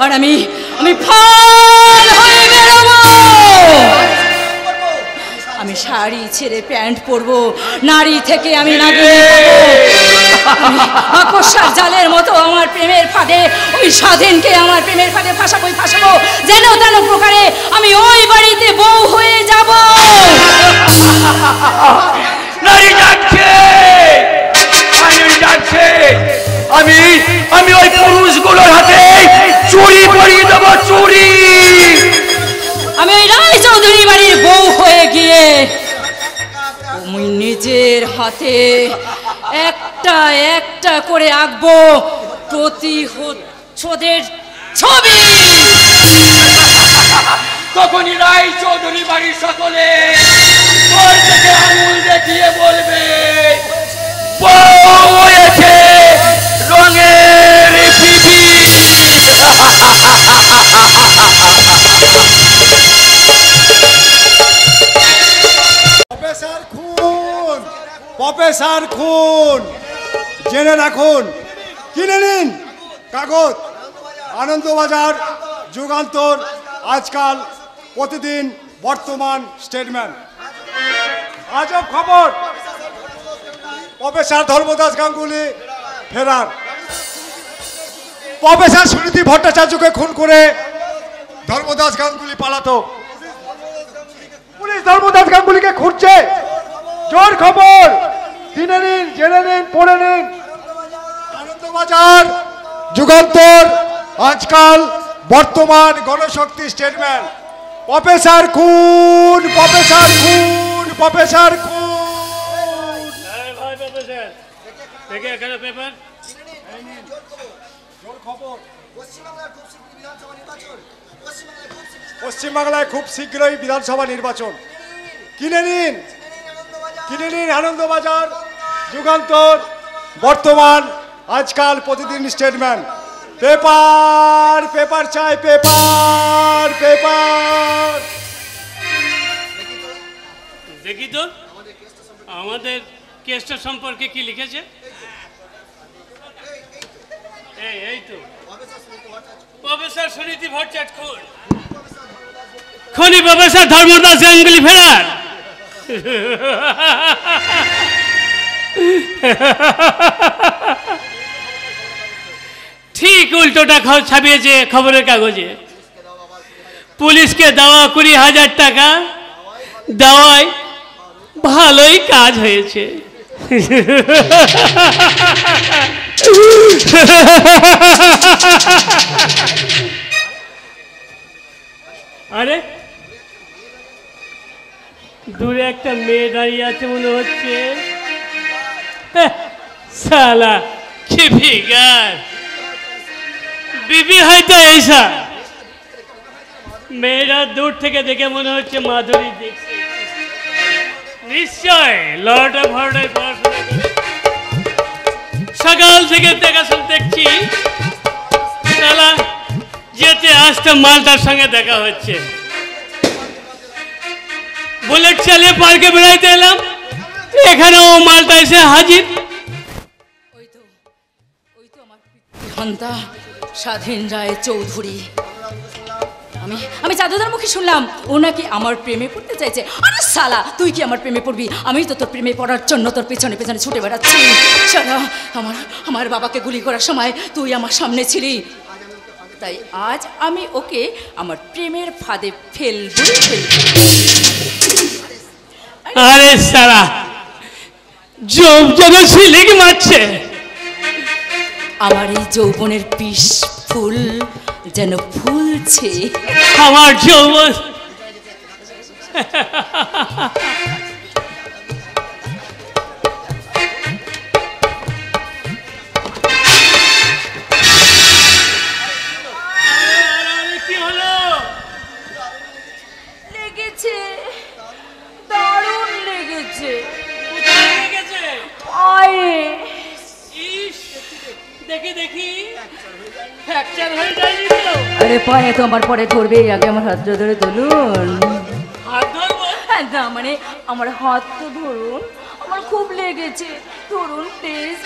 আর আমি ফাল হয়ে বেরোবো। আমি শাড়ি ছেড়ে প্যান্ট পরবো, নারী থেকে আমি নাগিনী হবো। আকস্মার জালের মতো আমার প্রেমের ফাঁদে ওই স্বাধীনকে আমার প্রেমের ফাঁদে ফাঁসাবো, যেন তেন প্রকারে আমি ওই বাড়িতে বউ হয়ে যাব। নারী ডাকছে, নারী ডাকছে। আমি ওই পুরুষগুলোর হাতে চুরি পরিয়ে দেবো, চুরি। আমি ওই রায়চৌধুরী বাড়ির বউ হয়ে গিয়ে আমি নিজের হাতে একটা একটা করে আঁকবো প্রতিশোধ প্রতিশোধের ছবি। তখনই রায় চৌধুরী বাড়ির সকলে ওর থেকে আঙুল দেখিয়ে বলবে বউ হয়েছে রঙের বিবি। প্রফেসর খুন, প্রফেসর খুন, জেনে রাখুন, কিনে নিন কাগজ। আনন্দবাজার, যুগান্তর, আজকাল, প্রতিদিন, বর্তমান, স্টেটমেন্ট। আজব খবর, প্রফেসর ধর্মদাস গাঙ্গুলি ফেরার। প্রফেসর সুনীতি ভট্টাচার্যকে খুন করে ধর্মদাস গাঙ্গুলি পালাতো। পুলিশ ধর্মদাস গাঙ্গুলিকে খুঁজছে। জোর খবর, কিনে নিন, জেনে নিন, পড়ে নিন। আনন্দবাজার, যুগান্তর, আজকাল, বর্তমান, গণশক্তি, স্টেটমেন্ট। প্রফেসর খুন, প্রফেসর খুন, প্রফেসর খুন। ভাই প্রফেসর দেখে এখানে পেপার। পশ্চিমবাংলায় খুব শীঘ্রই বিধানসভা নির্বাচন। কিনে নিন, কিনে নিন আনন্দবাজার, যুগান্তর, বর্তমান, আজকাল, প্রতিদিন, স্টেটমেন্ট। পেপার, পেপার চাই, পেপার, পেপার। দেখি তো আমাদের কেসটা সম্পর্কে কি লিখেছে। এই তো প্রফেসর সুনীতি ভট্টাচার্য খুন, খনি প্রফেসর ধর্মদাস গাঙ্গুলি ফেরার। ঠিক উল্টোটা ছাপিয়েছে খবরের কাগজে। পুলিশকে দেওয়া 20,000 টাকা, দেওয়ায় ভালোই কাজ হয়েছে। আরে দূরে একটা মেয়ে দাঁড়িয়ে আছে মনে হচ্ছে। সালা কি ফিগার, বিবি হয়তো এইসা। মেয়েরা দূর থেকে দেখে মনে হচ্ছে মাধুরী দেখছে। নিশ্চয় লড়টা ভরটায় পড়াশোনা করে। সকাল থেকে দেখাশোনা দেখছি সালা যেতে আসতে মালটার সঙ্গে দেখা হচ্ছে। বুলেট চালিয়ে পার্কে বেড়াইতে এলাম, এখানে ও মালটা এসে হাজির। ওই তো আমার পিতৃহন্তা স্বাধীন রায় চৌধুরী। আমি জাদুদার মুখে শুনলাম ও নাকি আমার প্রেমে পড়তে চাইছে। আরে শালা, তুই কি আমার প্রেমে পড়বি? আমি তো তোর প্রেমে পড়ার জন্য তোর পেছনে পেছনে ছুটে বেড়াচ্ছি। শালা, আমার বাবাকে গুলি করার সময় তুই আমার সামনে ছিলি, তাই আজ আমি ওকে আমার প্রেমের ফাঁদে ফেলবো। আরে শালা যেন ঝিলিক মারছে। আমার এই যৌবনের বিষ ফুল যেন ফুলছে। আমার যৌবন কি হলো? লেগেছে, দারুণ লেগেছে। কোথায় লেগেছে? আরে ইস, দেখি ফ্র্যাকচার হয়ে যায়নি তো? আরে পায়ে তো আমার পরে ধরবে, আগে আমার হাত ধরে তুলুন। হাত ধরবো? না মানে আমার হাত তো ধরুন, আমার খুব লেগেছে, ধরুন প্লিজ।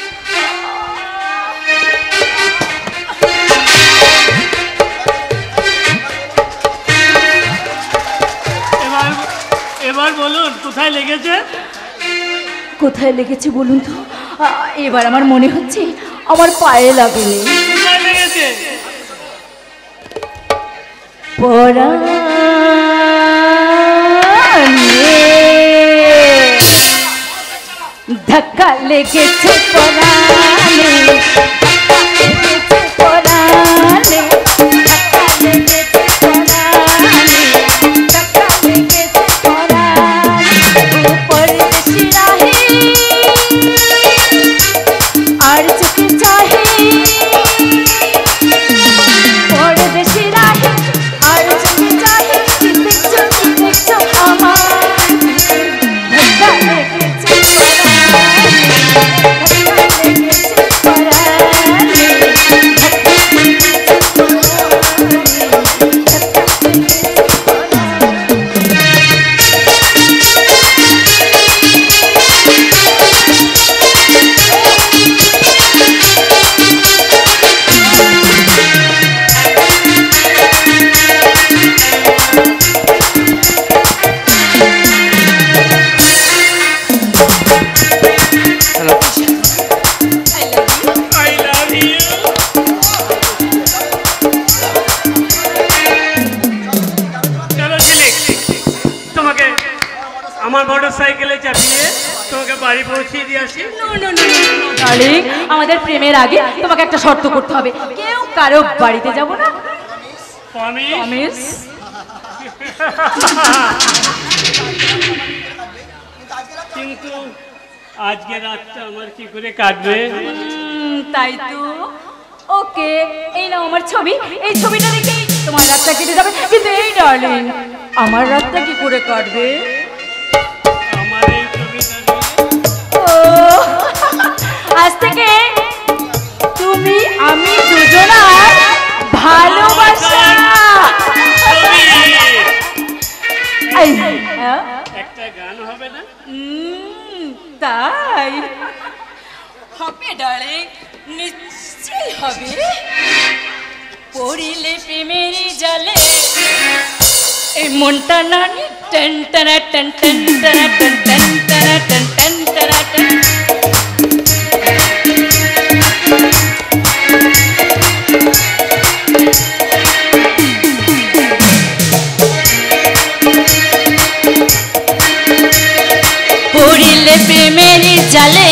এবার বলুন কোথায় লেগেছে? কোথায় লেগেছে বলুন তো? এবার আমার মনে হচ্ছে আমার পায়ে লাগেনি। কোথায় লেগেছে? ধাক্কা লেগেছে পরাণে, ধাক্কা লেগেছে পরাণে, ধাক্কা লেগেছে পরাণে, পরদেশি রাহে আর চোখে চাহে আমার মোটর সাইকেলে চাপিয়ে তোমাকে বাড়ি পৌঁছিয়ে দিয়ে আসি। ডার্লিং, আমাদের প্রেমের আগে তোমাকে একটা শর্ত করতে হবে, কেউ কারো বাড়িতে যাব না। প্রমিস? কিন্তু আজকে রাতটা আমার কি করে কাটবে? তাই তো। ওকে, এই নাও আমার ছবি, এই ছবিটা দেখেই তোমার রাতটা কেটে যাবে। কিন্তু এই ডার্লিং, আমার রাতটা কি করে কাটবে? আমার এই ছবিটা ও, আজ থেকে তুমি আমি দুজনার ভালোবাসা। একটা গান হবে না? তাই হবে ডার্লিং, নিশ্চয়ই হবে। পড়িলে প্রেমের জালে এই মনটা নানি টেন টানা টেন টেন টানা টেন টেন টানা টেন টেন টানা টেন। পড়িলে প্রেমের জালে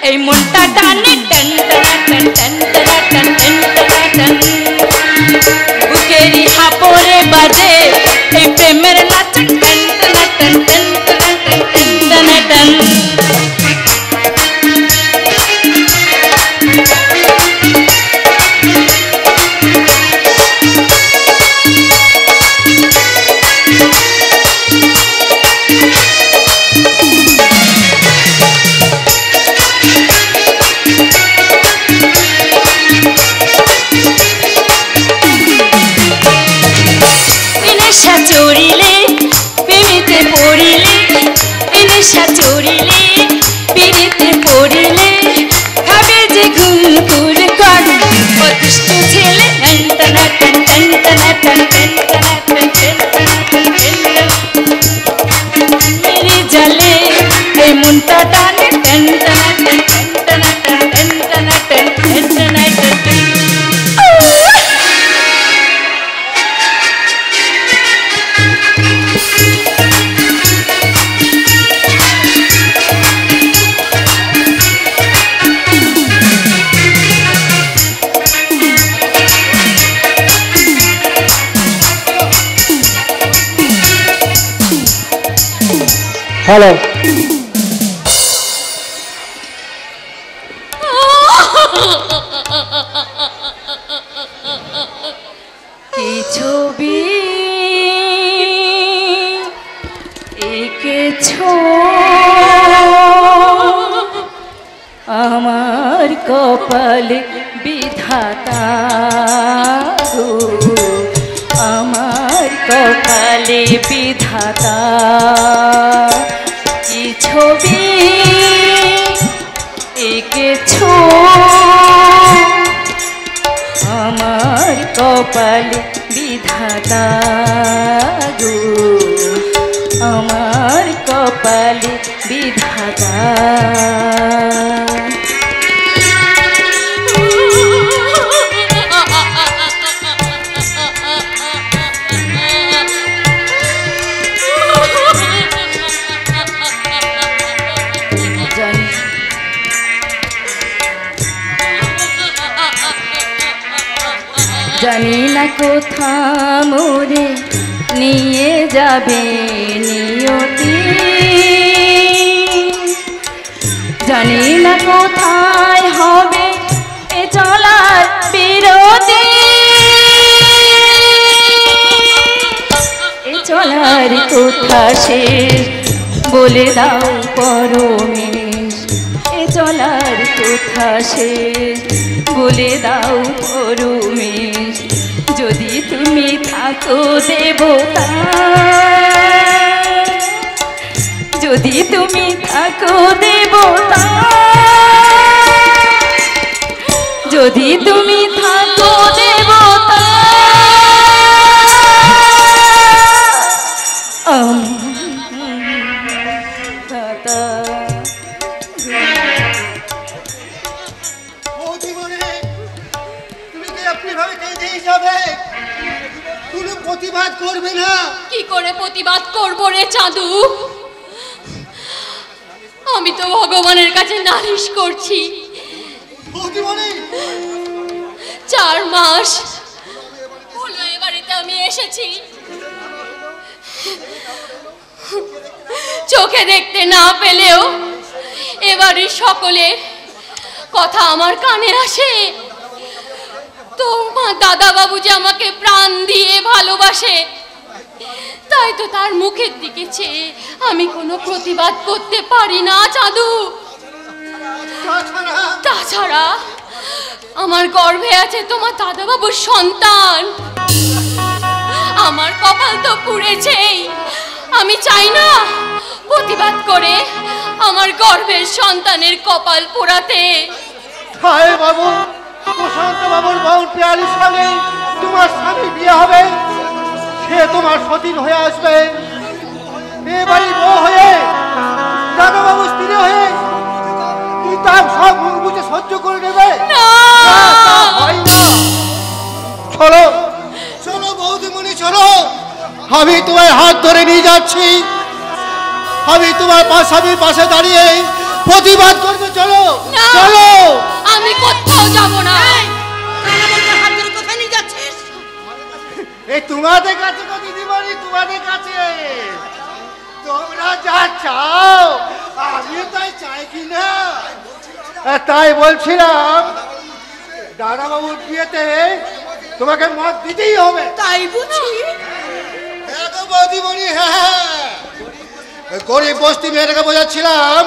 এই মনটা টানে টেন টানা টেন টেন টানা টেন টেন টানা টেন। বুকেরি হাপরে বাজে এই প্রেমের নাচ টেন টানা টেন টেন টানা টেন টেন টানা টেন। চড়িলে পিড়িতে পড়িলে, নেশা চড়িলে পিড়িতে পড়িলে, খাবে যে ঘুম পুর কর অদৃষ্ট ছেলে। টানা টান টান টানা টান টান টানা টান টান টানা টান টান মেরে জালে এই মনটা টানে টান টানা টান টান টানা টান টান টানা টান টান টানা টান টান। হ্যালো, কি ছবি এঁকেছো আমার কপালে বিধাতা গো, আমার কপালে বিধাতা। কি ছবি এঁকেছো আমার কপালে বিধাতা গো, আমার কপালে বিধাতা। জানি না কোথা মোরে নিয়ে যাবে নিয়তি, জানি না কোথায় হবে এ চলার বিরতি, এ চলার কোথা শেষ বলে দাও পরমেশ, এ চলার কোথা শেষ বলে দাও পরমেশ। যদি তুমি থাকো দেবতা, যদি তুমি থাকো দেবতা, যদি তুমি থাকো দেবতা, প্রতিবাদ করবে না? কি করে প্রতিবাদ করবো রে চাঁদু? আমি তো ভগবানের কাছে নালিশ করছি। 4 মাস হলো এ বাড়িতে আমি এসেছি, চোখে দেখতে না পেলেও এবারের সকলের কথা আমার কানে আসে। তোর মা দাদা বাবু যে আমাকে প্রাণ দিয়ে ভালোবাসে, তাই তো তার মুখের দিকে চেয়ে আমি কোনো প্রতিবাদ করতে পারি না চাঁদু। তাছাড়া আমার গর্ভে আছে তোমার দাদা বাবুর সন্তান। আমার কপাল তো পুড়েছেই, আমি চাই না প্রতিবাদ করে আমার গর্ভের সন্তানের কপাল পোড়াতে। হায় বাবু, প্রশান্ত বাবুর বউ পিয়ালির সঙ্গে তোমার স্বামী বিয়ে হবে, সে তোমার সতীন হয়ে আসবে। এ বাড়ির বউ হয়ে, দাদা বাবু স্ত্রী হয়ে তুই তার সব মুখ বুঝে সহ্য করে নেবে? চলো চলো বৌদিমণি, চলো, আমি তোমার হাত ধরে নিয়ে যাচ্ছি। আমি তোমার স্বামীর পাশে দাঁড়িয়ে প্রতিবাদ করবে। চলো চলো। আমি কোথাও যাব না। কোথায় নিয়ে যাচ্ছিস? এই তোমাদের কাছে তো দিদিমণি, তোমাদের কাছে। তোমরা যা চাও আমিও তাই চাই কি না? তাই বলছিলাম দাদা বাবুর বিয়েতে তোমাকে মত দিতেই হবে। তাই বুঝি? বৌদিমণি, হ্যাঁ, গরিব বস্তি মেয়েটাকে বোঝাচ্ছিলাম,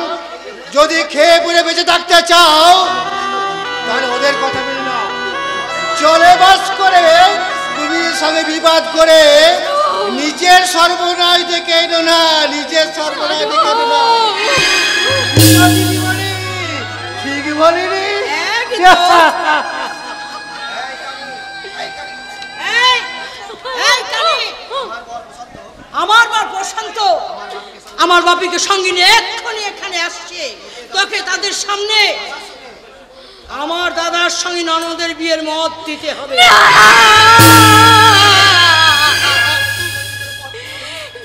যদি খেয়ে পরে বেঁচে থাকতে চাও তাহলে ওদের কথা মেনে নাও। চলে বাস করে তুমি সঙ্গে বিবাদ করে নিজের সর্বনাশ দেখে এনো না, নিজের সর্বনাশ দেখে এনো না। ঠিক বলিনি? আমার বাপ প্রশান্ত আমার বাপিকে সঙ্গে নিয়ে এক্ষুনি এখানে আসছে। তোকে তাদের সামনে আমার দাদার সঙ্গে ননদের বিয়ের মত দিতে হবে।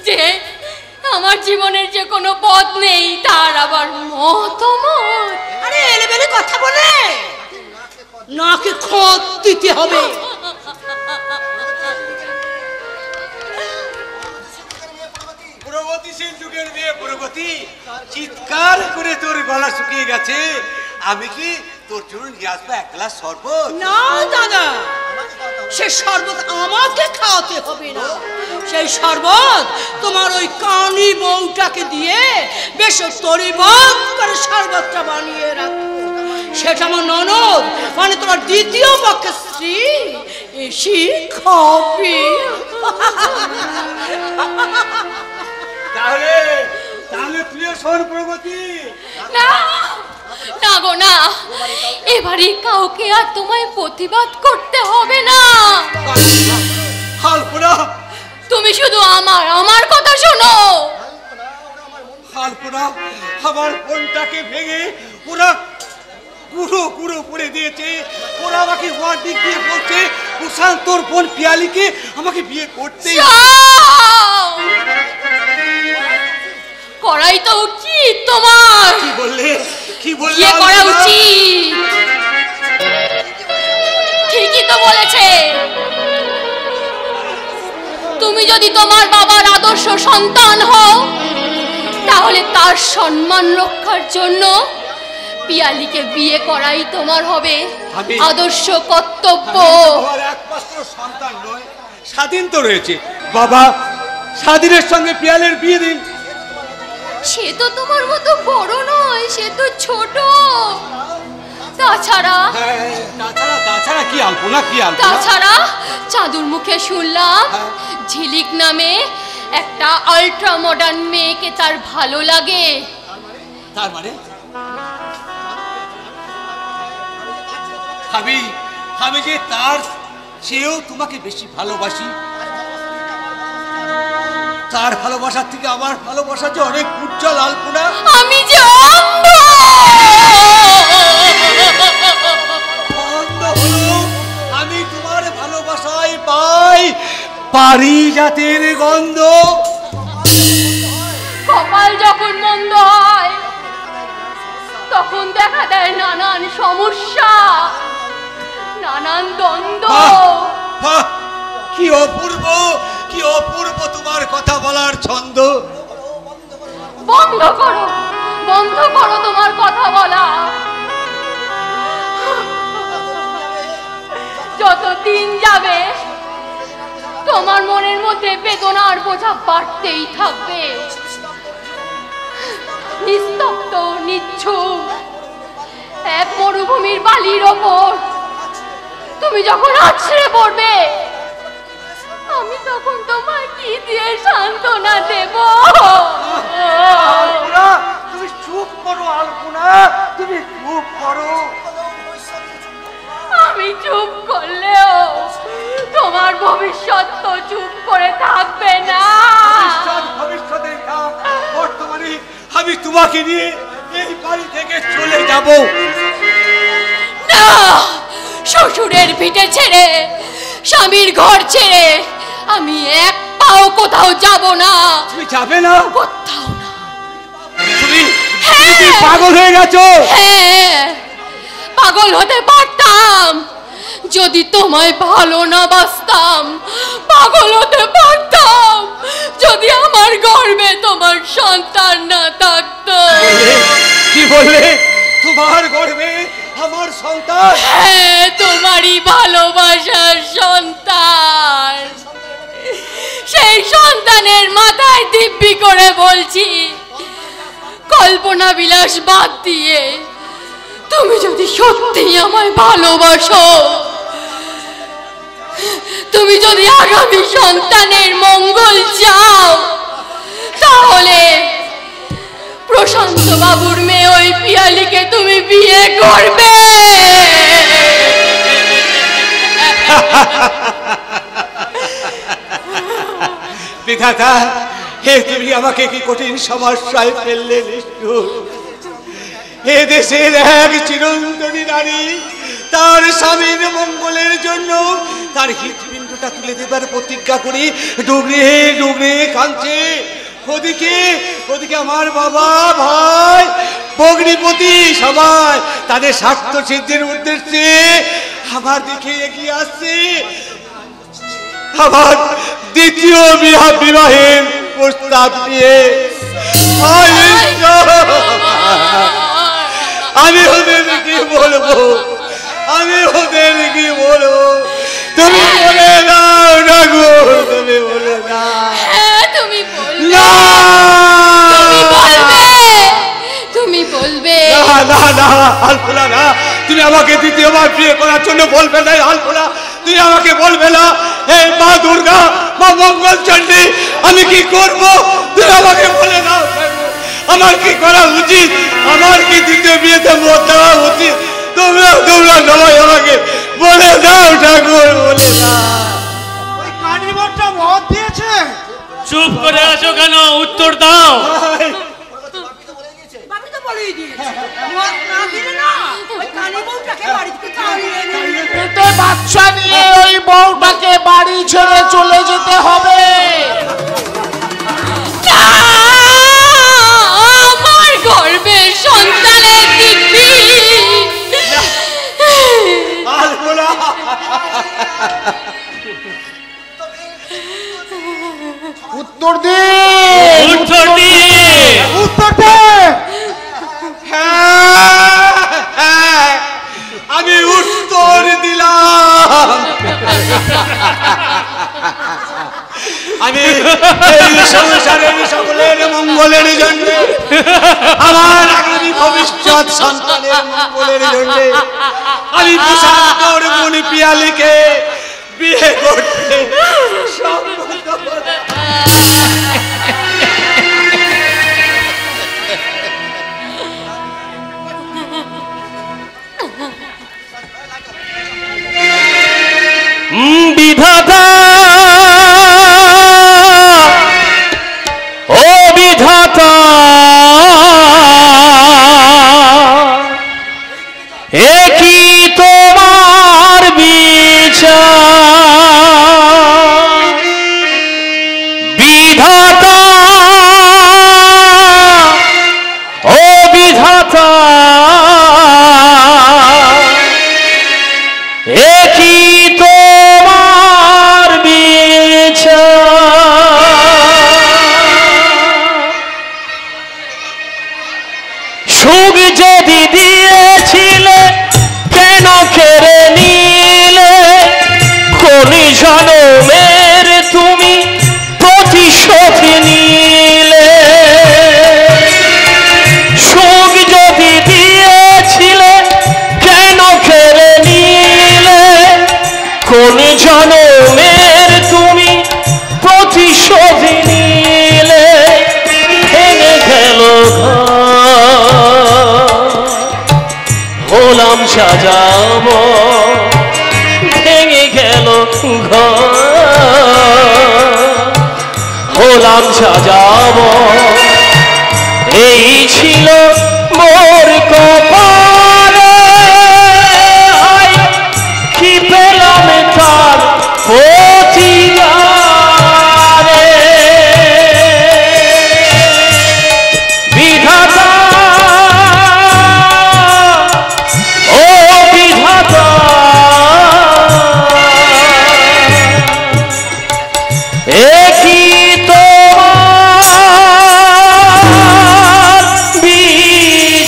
যে আমার জীবনের যে কোনো পথ নেই তার আবার মতামত। আরে এলেবেলে কথা বলে নাকে খত দিতে হবে। প্রগতিশীল যুগের মেয়ে প্রগতি, চিৎকার করে তোর গলা শুকিয়ে গেছে। আমি কি তোর জন্য নিয়ে আসবো 1 গ্লাস শরবত? না দাদা, সে শরবত আমাকে খাওয়াতে হবে না। সেই শরবত তোমার ওই কানি বউটাকে দিয়ে বেশ তরিবত করে শরবতটা বানিয়ে রাখো। সেটা আমার ননদ, মানে তোমার দ্বিতীয় পক্ষের স্ত্রী এসে খাবে। তাহলে তুইও শোন প্রগতি। না না গো না, এবারে কাউকে আর তোমায় প্রতিবাদ করতে হবে না। হালপুরা, তুমি শুধু আমার কথা শোনো। হালপুরা, আমার ফোনটাকে ভেঙে ওরা পুরো পুরো করে দিয়েছে। ওরা আমাকে ওয়ার্নিং দিয়ে বলছে প্রশান্ত তোর বোন পিয়ালিকে আমাকে বিয়ে করতে। করাই তো উচিত তোমার। কি বললে? কি বললে? বিয়ে করা উচিত। ঠিকই তো বলেছে। তুমি যদি তোমার বাবার আদর্শ সন্তান হও, তাহলে তার সম্মান রক্ষার জন্য পিয়ালিকে বিয়ে করাই তোমার হবে আদর্শ কর্তব্য। আমার একমাত্র সন্তান নয়, স্বাধীন তো রয়েছে। বাবা, স্বাধীনের সঙ্গে পিয়ালের বিয়ে দিন। সে তো তোমার মতো বড় নয়, সে তো ছোট। তাছাড়া কি আলপনা, কি আলপনা? তাছাড়া চাঁদুর মুখে শুনলাম ঝিলিক নামে একটা আল্ট্রা মডার্ন মেয়েকে তার ভালো লাগে। তার মানে আমি যে তার চেয়েও তোমাকে বেশি ভালোবাসি। তার ভালোবাসার থেকে আমার ভালোবাসা যে অনেক উজ্জ্বল আলপনা। আমি যে অন্ধ। আমি তোমার ভালোবাসায় পাই পারিজাতের গন্ধ। কপাল যখন মন্দ হয় তখন দেখা দেয় নানান সমস্যা, নানান দ্বন্দ্ব। কি অপূর্ব, কি অপূর্ব তোমার কথা বলার ছন্দ। বন্ধ করো, বন্ধ করো তোমার কথা বলা। যত দিন যাবে তোমার মনের মধ্যে বেদনার বোঝা বাড়তেই থাকবে। নিস্তব্ধ নিচ্ছুপ এক মরুভূমির বালির ওপর তুমি যখন আছড়ে পড়বে, আমি তখন তোমায় কি দিয়ে সান্ত্বনা দেব? তুমি চুপ করো আলপনা, তুমি চুপ করো। আমি চুপ করলেও তোমার ভবিষ্যৎ তো চুপ করে থাকবে না। ভবিষ্যতের কাম বর্তমানে আমি তোমাকে নিয়ে এই বাড়ি থেকে চলে যাব না। শ্বশুরের ভিটে ছেড়ে, স্বামীর ঘর ছেড়ে আমি এক পাও কোথাও যাব না। তুমি যাবে না? কোথাও না। তুমি পাগল হয়ে গেছো? হ্যাঁ, পাগল হতে পারতাম যদি তোমায় ভালো না বাসতাম। পাগল হতে পারতাম যদি আমার গর্ভে তোমার সন্তান না থাকতো। কি বললে? তোমার গর্ভে আমার সন্তান? হ্যাঁ, তোমারই ভালোবাসার সন্তান। সেই সন্তানের মাথায় দিব্যি করে বলছি, কল্পনা বিলাস বাদ দিয়ে তুমি যদি সত্যি আমায় ভালোবাসো, তুমি যদি আগামী সন্তানের মঙ্গল চাও, তাহলে প্রশান্ত বাবুর মেয়ে ওই পিয়ালিকে তুমি বিয়ে করবে। বিধাতা, হে তুমি আমাকে কি কঠিন সমস্যায় ফেললে নিষ্ঠুর। এ দেশের এক চিরন্তনী নারী তার স্বামীর মঙ্গলের জন্য তার হৃৎপিণ্ডটা তুলে দেবার প্রতিজ্ঞা করি ডুগরে ডুগরে কাঁদছে। ওদিকে ওদিকে আমার বাবা, ভাই, ভগ্নিপতি সবাই তাদের স্বার্থ সিদ্ধির উদ্দেশ্যে আমার দিকে এগিয়ে আসছে। আমার দ্বিতীয় বিবাহের প্রস্তাব নিয়ে আমি ওদের কি বলবো, আমি ওদের কি বলবো? তুমি বলে দাও ঠাকুর, তুমি বলে দাও। তুমি না, তুমি বলবে। না না না আলপনা, না, তুমি আমাকে দ্বিতীয়বার বিয়ে করার জন্য বলবে না আলপনা, তুমি আমাকে বলবে না। এই মা দুর্গা, মা মঙ্গল চণ্ডী, আমি কি করব তুমি আমাকে বলে দাও। আমার কি করা উচিত? আমার কি দ্বিতীয় বিয়েতে মত দেওয়া উচিত? তোমরা সবাই আমাকে বলে দাও ঠাকুর, বলে দাও। ওই কানিবরটা মত দিয়েছে? চুপ করে আছো কেন? উত্তর দাও। বাচ্চা নিয়ে ওই বউটাকে বাড়ি ছেড়ে চলে যেতে হবে। আমার গর্ভে সন্তানের দিব্যি। উত্তর দে, উত্তর দে, উত্তর দে। আমি উত্তর দিলাম। আমি এই সংসারের সকলের মঙ্গলের জন্য, আমার আগামী ভবিষ্যৎ সন্তানের মঙ্গলের জন্য আমি প্রশান্তর মনি পিয়ালিকে বিয়ে করতে সম্মত হলাম। বিধাতা, ও বিধাতা, এ কি তোমার বিচার? জনমের তুমি প্রতিশোধ নিলে, সুখ যদি দিয়েছিলে কেন কেড়ে নিলে, কোন জনমের তুমি প্রতিশোধ নিলে, ভেঙে গেল হলাম সাজাব, ভেঙে গেল হলাম সাজাব, এই ছিল মোর কপালে, কি পেলাম তার প্রতিদানে, বিধাতা ও বিধাতা, একই তোমার বিচার।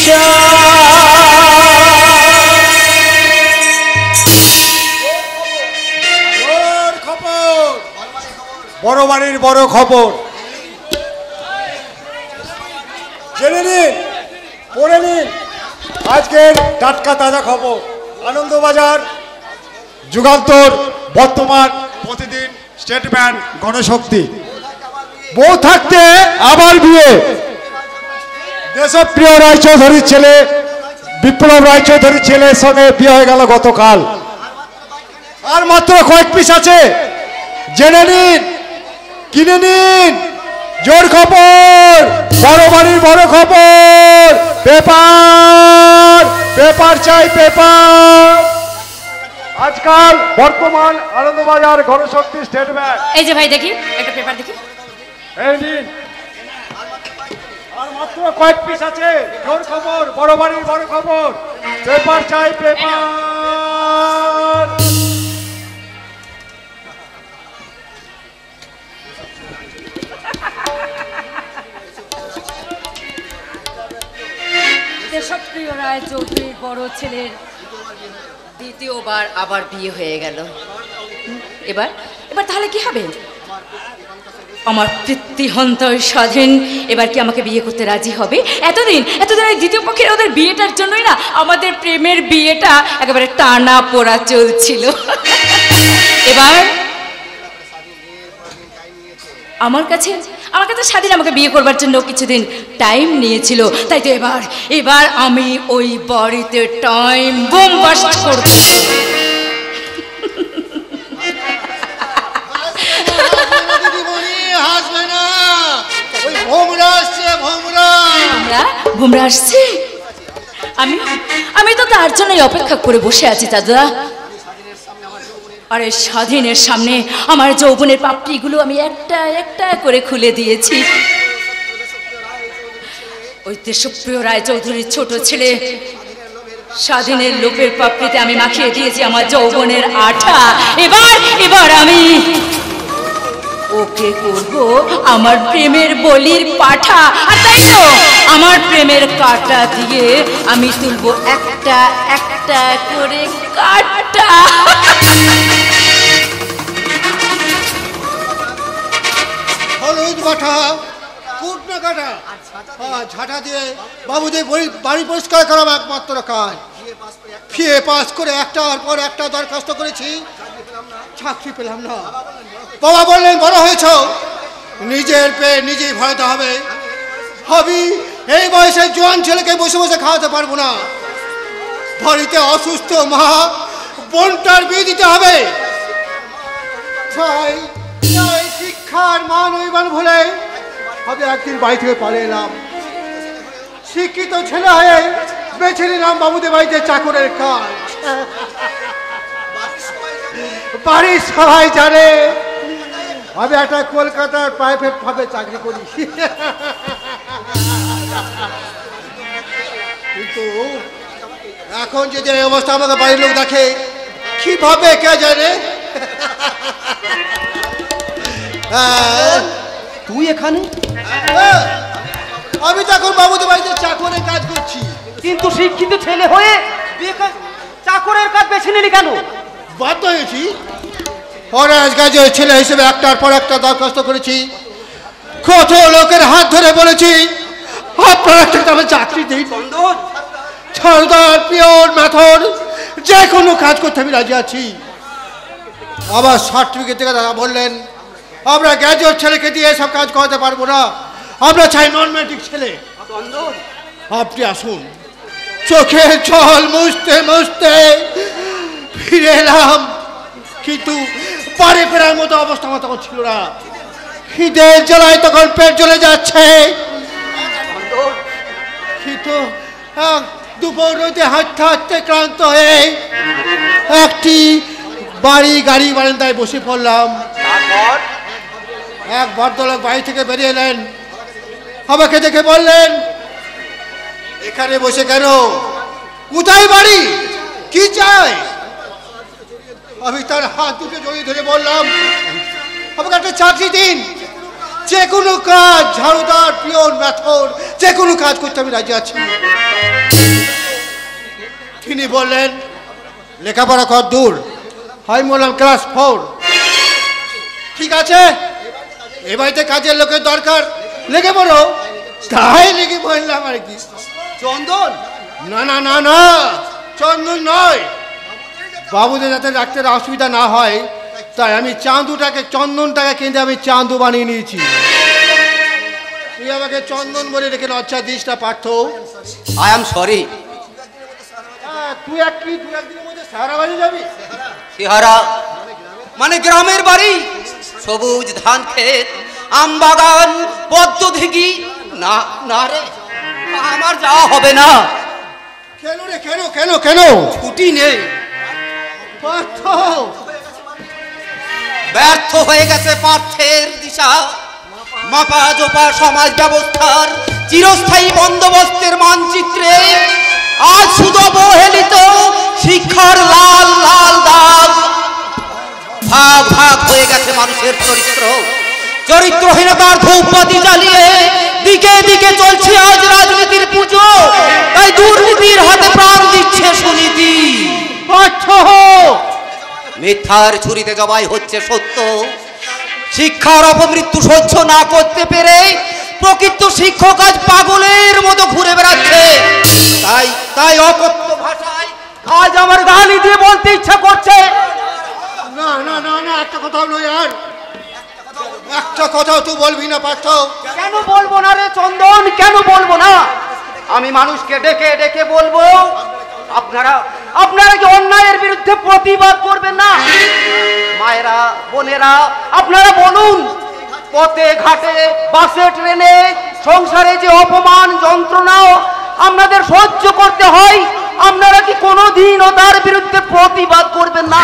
বড় বাড়ির বড় খবর জেনে নিন, পড়ে নিন আজকের টাটকা তাজা খবর। আনন্দবাজার, যুগান্তর, বর্তমান, প্রতিদিন, স্টেটমেন্ট, গণশক্তি। বউ থাকতে আবার বিয়ে। দেশপ্রিয় রায়চৌধুরীর ছেলে বিপ্লব রায়চৌধুরীর ছেলের সঙ্গে বিয়ে হয়ে গেল গতকাল। আর মাত্র কয়েক পিস আছে, জেনে নিন, কিনে নিন। জোর খবর, বড় বাড়ির বড় খবর, পেপার পেপার চাই পেপার। আজকাল বর্তমান, আনন্দবাজার, গণশক্তি, স্টেটমেন্ট। এই যে ভাই দেখি একটা পেপার দেখি। এই নিন, আর মাত্র কয়েক পিস আছে। জোর খবর, বড় বাড়ির বড় খবর, পেপার চাই পেপার। দেশপ্রিয় রায়চৌধুরীর বড় ছেলের দ্বিতীয়বার আবার বিয়ে হয়ে গেল। এবার এবার তাহলে কি হবে? আমার পিতৃহন্তর স্বাধীন এবার কি আমাকে বিয়ে করতে রাজি হবে? এতদিন এই দ্বিতীয় পক্ষের ওদের বিয়েটার জন্যই না আমাদের প্রেমের বিয়েটা একেবারে টানা পোড়া চলছিল। এবার আমার কাছে স্বাধীন আমাকে বিয়ে করবার জন্য কিছুদিন টাইম নিয়েছিল, তাই তো এবার আমি ওই বাড়িতে টাইম বোম বাস্ট করব। ভোমরা আসছে, আমি তো তার জন্যই অপেক্ষা করে বসে আছি দাদা। আরে স্বাধীনের সামনে আমার যৌবনের পাপড়িগুলো আমি একটা একটা করে খুলে দিয়েছি। ওই দেশপ্রিয় রায়চৌধুরীর ছোট ছেলে স্বাধীনের লোভের পাপড়িতে আমি মাখিয়ে দিয়েছি আমার যৌবনের আঠা। এবার আমি ওকে করব আমার প্রেমের বলির পাঠা। আর তাই তো আমার প্রেমের কাঁটা দিয়ে আমি তুলবো একটা একটা করে কাঁটা। হলুদ বাটা, কুটনা কাটা, ঝাঁটা দিয়ে বাবুদের বাড়ি পরিষ্কার করা একমাত্র কাজ। ফিরে পাস করে একটার পর একটা দরখাস্ত করেছি, চাকরি পেলাম না। বাবা বললেন বড় হয়েছ, নিজের পেয়ে নিজেই ভরাতে হবে। হবি এই বয়সে জোয়ান ছেলেকে বসে বসে খাওয়াতে পারবো না। বাড়িতে অসুস্থ মা বোনটার বিয়ে দিতে হবে। শিক্ষার মান অভিমান ভুলে আমি একদিন বাড়ি থেকে পালিয়ে এলাম। শিক্ষিত ছেলে হয়ে বেছে নিলাম বাবুদের বাড়িতে চাকরের কাজ। বাড়ির সবাই জানে আমি একটা কলকাতার প্রাইভেট ভাবে চাকরি করি, কিন্তু এখন যদি এই অবস্থা আমাকে বাড়ির লোক দেখে কিভাবে কে জানে। তুই এখানে? আমি তো এখন বাবুদের বাড়িতে চাকরের কাজ করছি। কিন্তু শিক্ষিত ছেলে হয়ে চাকরের কাজ বেছে নিলি কেন? বাধ্য হয়েছি। ফরেস্ট গাজের ছেলে হিসেবে একটার পর একটা দরখাস্ত করেছি, কত লোকের হাত ধরে বলেছি আপনারা একটা তবে চাকরি দিন, সর্দার পিয়ন মেথর যে কোনো কাজ করতে আমি রাজি আছি। আবার সার্টিফিকেট থেকে দাদা বললেন আমরা গ্র্যাজুয়েট ছেলেকে দিয়ে সব কাজ করাতে পারবো না, আমরা চাই নন ম্যাট্রিক ছেলে। আপনি আসুন। চোখে জল মুছতে মুছতে ফিরে এলাম, কিন্তু বাড়ি ফেরার মতো অবস্থা আমার তখন ছিল না। খিদের জ্বালায় তখন পেট জ্বলে যাচ্ছে, কিন্তু দুপুর রোদে হাঁটতে হাঁটতে ক্লান্ত হয়ে একটি গাড়ি বারান্দায় বসে পড়লাম। এক ভদ্রলোক বাড়ি থেকে বেরিয়ে এলেন, আমাকে দেখে বললেন এখানে বসে কেন, কোথায় বাড়ি, কি চাই? আমি তার হাত দুটো জড়িয়ে ধরে বললাম আমাকে একটা চাকরি দিন, যে কোনো কাজ, ঝাড়ুদার পিয়ন মেথর যে কোনো কাজ করতে আমি রাজি আছি। তিনি বললেন লেখাপড়া কত দূর? আমি বললাম ক্লাস 4। ঠিক আছে, এ বাড়িতে কাজের লোকের দরকার, লেগে পড়ো। তাই লেগে পড়লাম আর কি। চন্দন? না না না না, চন্দন নয়, বাবুদের যাতে রাখতে অসুবিধা না হয় তাই আমি চন্দনটাকে কিনে আমি চাঁদু বানিয়ে নিয়েছি। তুই আমাকে চন্দন বলে রেখে লজ্জা দিস না পার্থ। I am sorry. তুই একদিনের মধ্যে সারা বাড়ি যাবি? সিহারা মানে গ্রামের বাড়ি, সবুজ ধান ক্ষেত, আম বাগান, পদ্ম দিঘি। না না রে, আমার যাওয়া হবে না। কেন রে, কেন কেন কেন? ছুটি নেই। পার্থ ব্যর্থ হয়ে গেছে পার্থের দিশা, মাপা জোপা সমাজ ব্যবস্থার চিরস্থায়ী বন্দোবস্তের মানচিত্রে আজ শুধু অবহেলিত শিক্ষার লাল লাল দাগ। ভাগ ভাগ হয়ে গেছে মানুষের চরিত্র, চরিত্রহীনতার ধূপবাতি জ্বালিয়ে দিকে দিকে চলছে আজ রাজনীতির পুজো। তাই দুর্নীতির হাতে প্রাণ দিচ্ছে সুনীতি। মিথ্যার ছুরিতে জবাই হচ্ছে সত্য। শিক্ষার অপমৃত্যু সহ্য না করতে পেরে প্রকৃত শিক্ষক আজ পাগলের মতো ঘুরে বেড়াচ্ছে। তাই তাই অকথ্য ভাষায় আজ আমার গালি দিয়ে বলতে ইচ্ছা করছে, না না না না, একটা কথা নয় আর একটা কথা তুই বলবি না পার্থ। কেন বলবো না রে চন্দন, কেন বলবো না? আমি মানুষকে ডেকে ডেকে বলবো আপনারা কি অন্যায়ের বিরুদ্ধে প্রতিবাদ করবেন না? মায়েরা বোনেরা আপনারা বলুন, পথে ঘাটে বাসে ট্রেনে সংসারে যে অপমান যন্ত্রণাও আপনাদের সহ্য করতে হয়, আপনারা কি কোনোদিনও তার বিরুদ্ধে প্রতিবাদ করবেন না?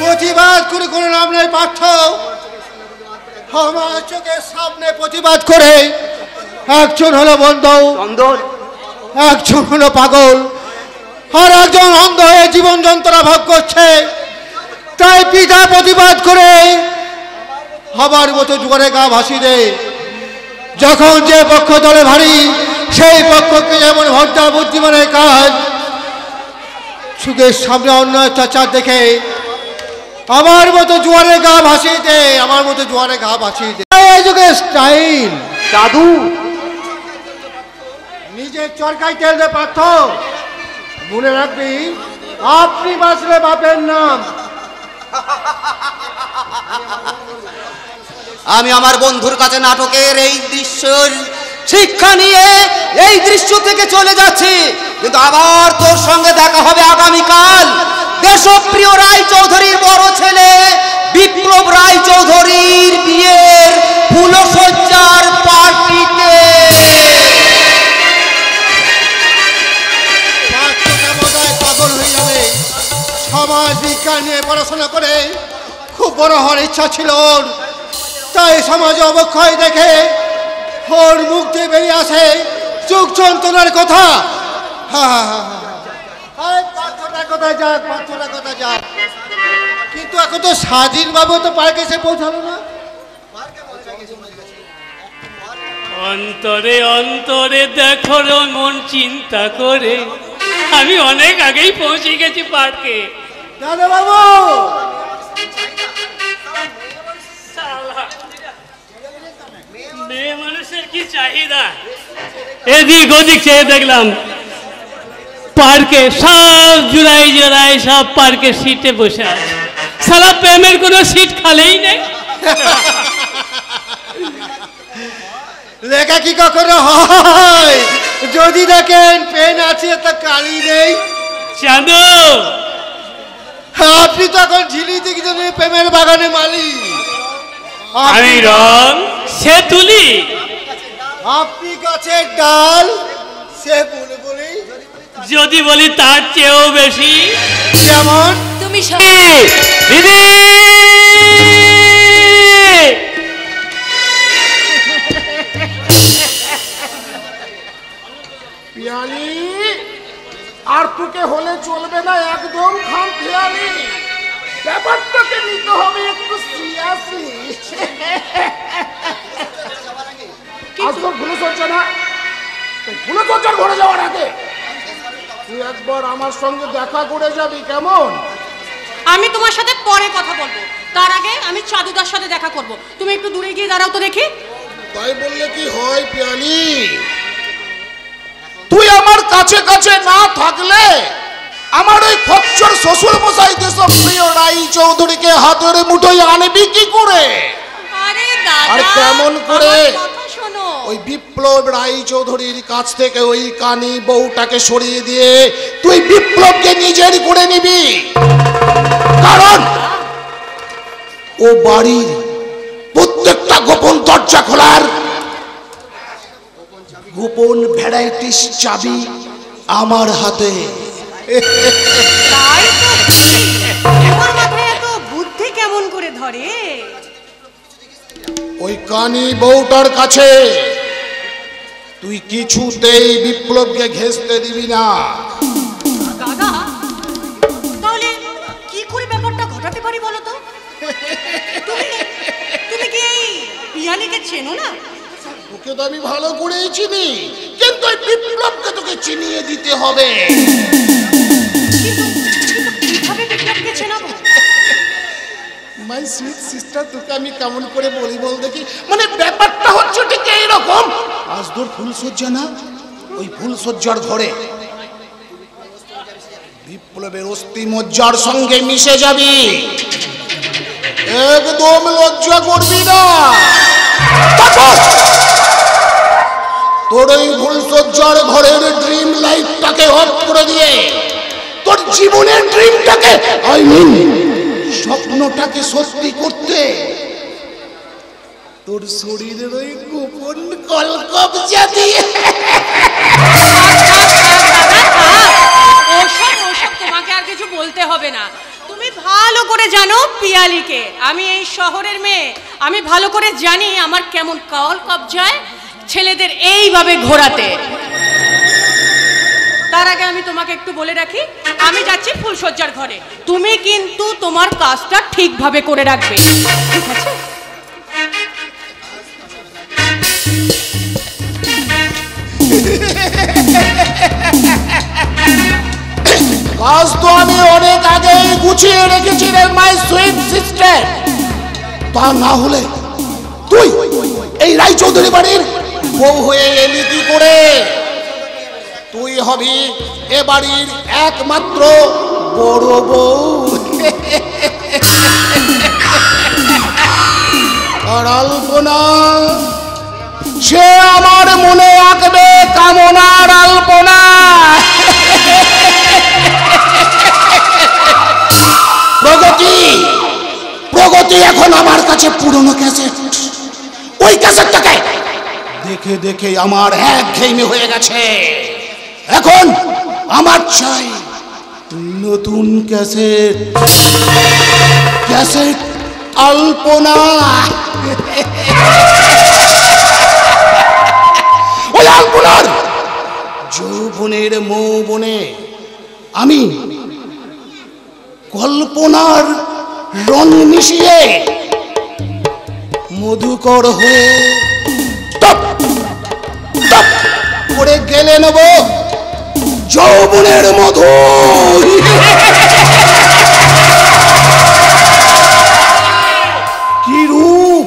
প্রতিবাদ করে কোনো নাম নেই পার্থ। আমার চোখের সামনে প্রতিবাদ করে একজন হলো বন্ধু চন্দন, একজন হলো পাগল, আর একজন অন্ধ হয়ে জীবন যন্ত্রণা ভোগ করছে। তাই পিতা প্রতিবাদ করে হবার মতো জোরে গা ভাসি দেয়। যখন যে পক্ষ দলে ভারী সেই পক্ষকে যেমন ভোটটা বুদ্ধিমানের কাজ। চোখের সামনে অন্য অত্যাচার দেখে আমার মতো জোয়ারে গা ভাসিয়ে দে, আমার মতো জোয়ারে গা ভাসিয়ে দে। এই যুগের স্টাইল জাদু। নিজের চরকায় তেল দে পার্থ, মনে রাখবি আপনি বাঁচলে বাপের নাম। আমি আমার বন্ধুর কাছে নাটকের এই দৃশ্যের শিক্ষা নিয়ে এই দৃশ্য থেকে চলে যাচ্ছি, কিন্তু আবার তোর সঙ্গে দেখা হবে আগামীকাল দেশপ্রিয় রায় চৌধুরীর বড় ছেলে বিপ্লব রায় চৌধুরীর বিয়ের ফুলসজ্জার পার্টিতে। পাগল হয়ে যাবে। সমাজ বিজ্ঞান নিয়ে পড়াশোনা করে খুব বড় হওয়ার ইচ্ছা ছিল ওর। তাই সমাজে অবক্ষয় দেখে ওর মুখ দিয়ে বেরিয়ে আসে যুগ যন্ত্রণার কথা। কোথায় যাক, পার্থটা কোথায় যাক, কিন্তু এখন তো স্বাধীনভাবে তো পার্কে এসে পৌঁছালো না। অন্তরে অন্তরে দেখো মন চিন্তা করে আমি অনেক আগেই পৌঁছে গেছি পার্কে। দাদা বাবু চাহিদা এদিক ওদিক চেয়ে দেখলাম পার্কে সব জোড়ায় সব পার্কে সিটে বসে আছে, সারা প্রেমের কোনো সিট খালেই নেই। লেখা কি কখনো হয়? যদি দেখেন পেন আছে তা কালি নেই। চাঁদু, আপনি তখন ঝিলি থেকে প্রেমের বাগানে মালিক, আমি রং সে তুলি, আপনি গাছের ডাল সে বুলবুলি, যদি বলি তার চেয়েও বেশি। যেমন তুমি দিদি পিয়ালি আর তোকে হলে চলবে না, একদম খাম পিয়ালি, ব্যাপারটাকে নিতে হবে একটু সিরিয়াসলি। আজ তোর ভুলে চলছে না, ভুলে চলছে ঘরে যাওয়ার আগে তুই একবার আমার সঙ্গে দেখা করে যাবি, কেমন? আমি তোমার সাথে পরে কথা বলবো, তার আগে আমি চাঁদুদার সাথে দেখা করব। তুমি একটু দূরে গিয়ে দাঁড়াও তো দেখি। তাই বললে কি হয় পিয়ালি? তুই আমার কাছে কাছে না থাকলে আমার ওই খচ্চর শ্বশুর মশাই দেশপ্রিয় রাই চৌধুরীকে হাতের মুঠোয় আনবি কি করে? আরে দাদা, আর কেমন করে কথা শোনো। ওই বিপ্লব রাই চৌধুরীর কাছ থেকে ওই কানি বউটাকে সরিয়ে দিয়ে তুই বিপ্লবকে নিজের করে নিবি? কারণ ও বাড়ির প্রত্যেকটা গোপন দরজা খোলার গোপন ভ্যারাইটিস চাবি আমার হাতে। তাই তো তোমার মাথায় এত বুদ্ধি কেমন করে ধরে? ওই কানি বউটার কাছে তুই কিছুতেই বিপ্লবকে ঘেঁষতে দিবি না। দাদা, তাহলে কি করে ব্যাপারটা ঘটাতে পারি বলো তো? তুমি কি এই পিয়ালিকে চেনো না? তোকে তো আমি ভালো করেই চিনি, কিন্তু ওই বিপ্লবকে তোকে চিনিয়ে দিতে হবে। কিভাবে বিপ্লবকে চেনাবো? মাই সুইট সিস্টার, তোকে আমি কেমন করে বলি বল দেখি। মানে ব্যাপারটা হচ্ছে ঠিক এইরকম, আজ তোর ফুলসজ্জা না, ওই ফুলসজ্জার ঘরে বিপ্লবের অস্থি মজ্জার সঙ্গে মিশে যাবি, একদম লজ্জা করবি না। তোর ওই ফুলসজ্জার ঘরের ড্রিম লাইফটাকে অফ করে দিয়ে তোর জীবনের ড্রিমটাকে, আই মিন স্বপ্নটাকে সত্যি করতে তোর শরীরের ওই গোপন কলকবজা দিয়ে ওসব তোমাকে আর কিছু বলতে হবে না। তুমি ভালো করে জানো পিয়ালিকে, আমি এই শহরের মেয়ে, আমি ভালো করে জানি আমার কেমন কল কবজায় ছেলেদের এইভাবে ঘোরাতে। তার আগে আমি তোমাকে একটু বলে রাখি, আমি যাচ্ছি ফুলসজ্জার ঘরে, তুমি কিন্তু তোমার কাজটা ঠিকভাবে করে রাখবে, ঠিক আছে? কাজ তো আমি অনেক আগেই গুছিয়ে রেখেছি রে মাই সুইট সিস্টার। তা না হলে তুই এই রায়চৌধুরী বাড়ির বউ হয়ে এলি কি করে? তুই হবি এ বাড়ির একমাত্র বড় বউ। আর আলপনা, সে আমার মনে আঁকবে কামনার আলপনা। প্রগতি প্রগতি এখন আমার কাছে পুরনো ক্যাসেট, ওই ক্যাসেটটাকে দেখে দেখে আমার একঘেয়েমি হয়ে গেছে। এখন আমার চাই নতুন ক্যাসেট, ক্যাসেট আলপনা। ওই আলপনার যৌবনের মৌবনে আমি কল্পনার রং মিশিয়ে মধুকর হয়ে টপ টপ করে গেলে নেব যৌবনের মধু। কি রূপ,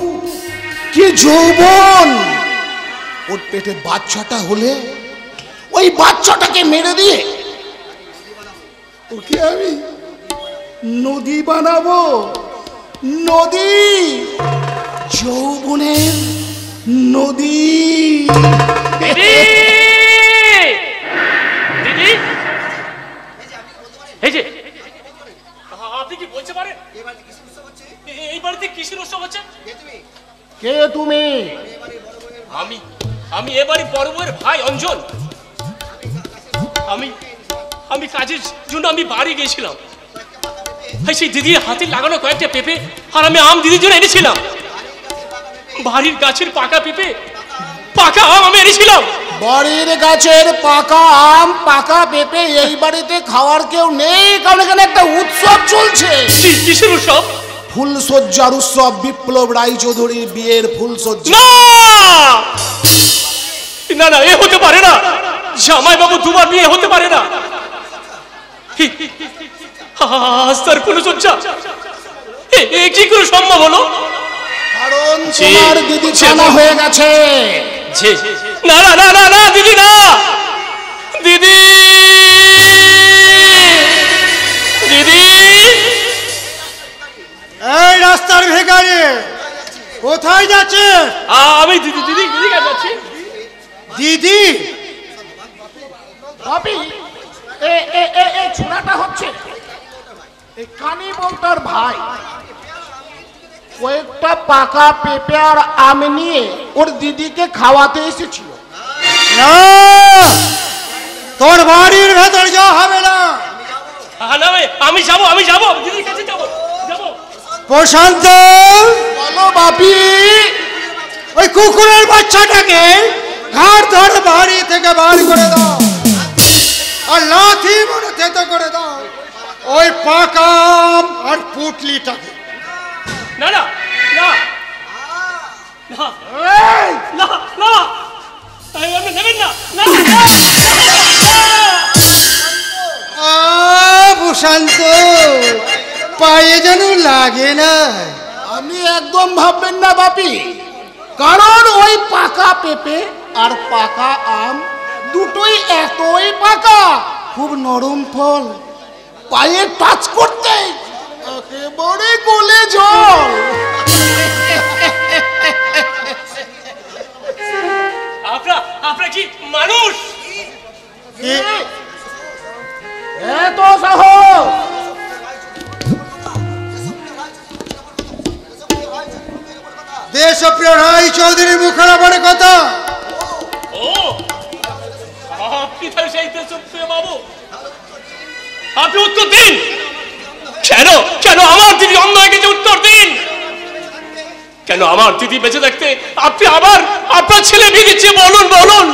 কি যৌবন, ওর পেটে বাচ্চাটা হলে ওই বাচ্চাটাকে মেরে দিয়ে ওকে আমি নদী বানাবো, নদী, যৌবনের নদী। দিদি দিদি এই যে আপনি কি বলতে পারেন এই বাড়িতে কিসের উৎসব হচ্ছে? কে তুমি? আমি আমি এবারে বড় বউয়ের ভাই অঞ্জন। আমি আমি কাজের জন্য আমি বাড়ি গিয়েছিলাম। সেই দিদির হাতে লাগানো কয়েকটা পেঁপে আর আমি আম দিদির জন্য এনেছিলাম। বাড়ির গাছের পাকা পেঁপে পাকা আম আমি এনেছিলাম। বাড়ির গাছের পাকা আম পাকা পেঁপে এই বাড়িতে খাওয়ার কেউ নেই, কারণ এখানে একটা উৎসব চলছে। কিসের উৎসব? ফুলসজ্জার উৎসব। বিপ্লব রায়চৌধুরীর বিয়ের ফুলসজ্জা। না না, এ হতে পারে না। জামাই বাবু দুবার বিয়ে হতে পারে না। আজ তার ফুলসজ্জা এ কি করে সম্ভব হলো? কারণ তোমার দিদি ছানা হয়ে গেছে। না না না না না দিদি, না দিদি, দিদি। এই রাস্তার ভিখারি কোথায় যাচ্ছে? আমি দিদি দিদি দিদি কাছে যাচ্ছি। দিদি বাপি, এ ছোড়াটা হচ্ছে এই কানি বলতার ভাই। কয়েকটা পাকা পেঁপে আর আম নিয়ে ওর দিদিকে খাওয়াতে এসেছিল। না, তোর বাড়ির ভেতর যাওয়া হবে না। আমি যাবো, আমি যাবো, দিদির কাছে যাবো, যাবো। প্রশান্ত, বলো বাপি। ওই কুকুরের বাচ্চাটাকে ঘাট ধরে বাড়ি থেকে বার করে দাও আর লাথি মনে থেতো করে দাও ওই পাকা আম আর পুটলিটাকে। না না না না না না, আপনি নেবেন না। প্রশান্ত, পায়ে যেন লাগে না। আমি একদম ভাববেন না বাপি, কারণ ওই পাকা পেঁপে আর পাকা আম দুটোই এতই পাকা, খুব নরম ফল, পায়ে টাচ করতে একেবারে গলে জল। আপনারা কি মানুষ? এত সাহস! দেশপ্রিয় রায়চৌধুরীর মুখের বড় কথা। ও, আপনি তাহলে সেই দেশপ্রিয় বাবু? আপনি উত্তর দিন। কেন কেন আমার দিদি অন্য হয়ে গেছে? উত্তর দিন। কেন আমার দিদি বেঁচে থাকতে আপনি আবার আপনার ছেলে বিয়ে দিচ্ছে? বলুন বলুন।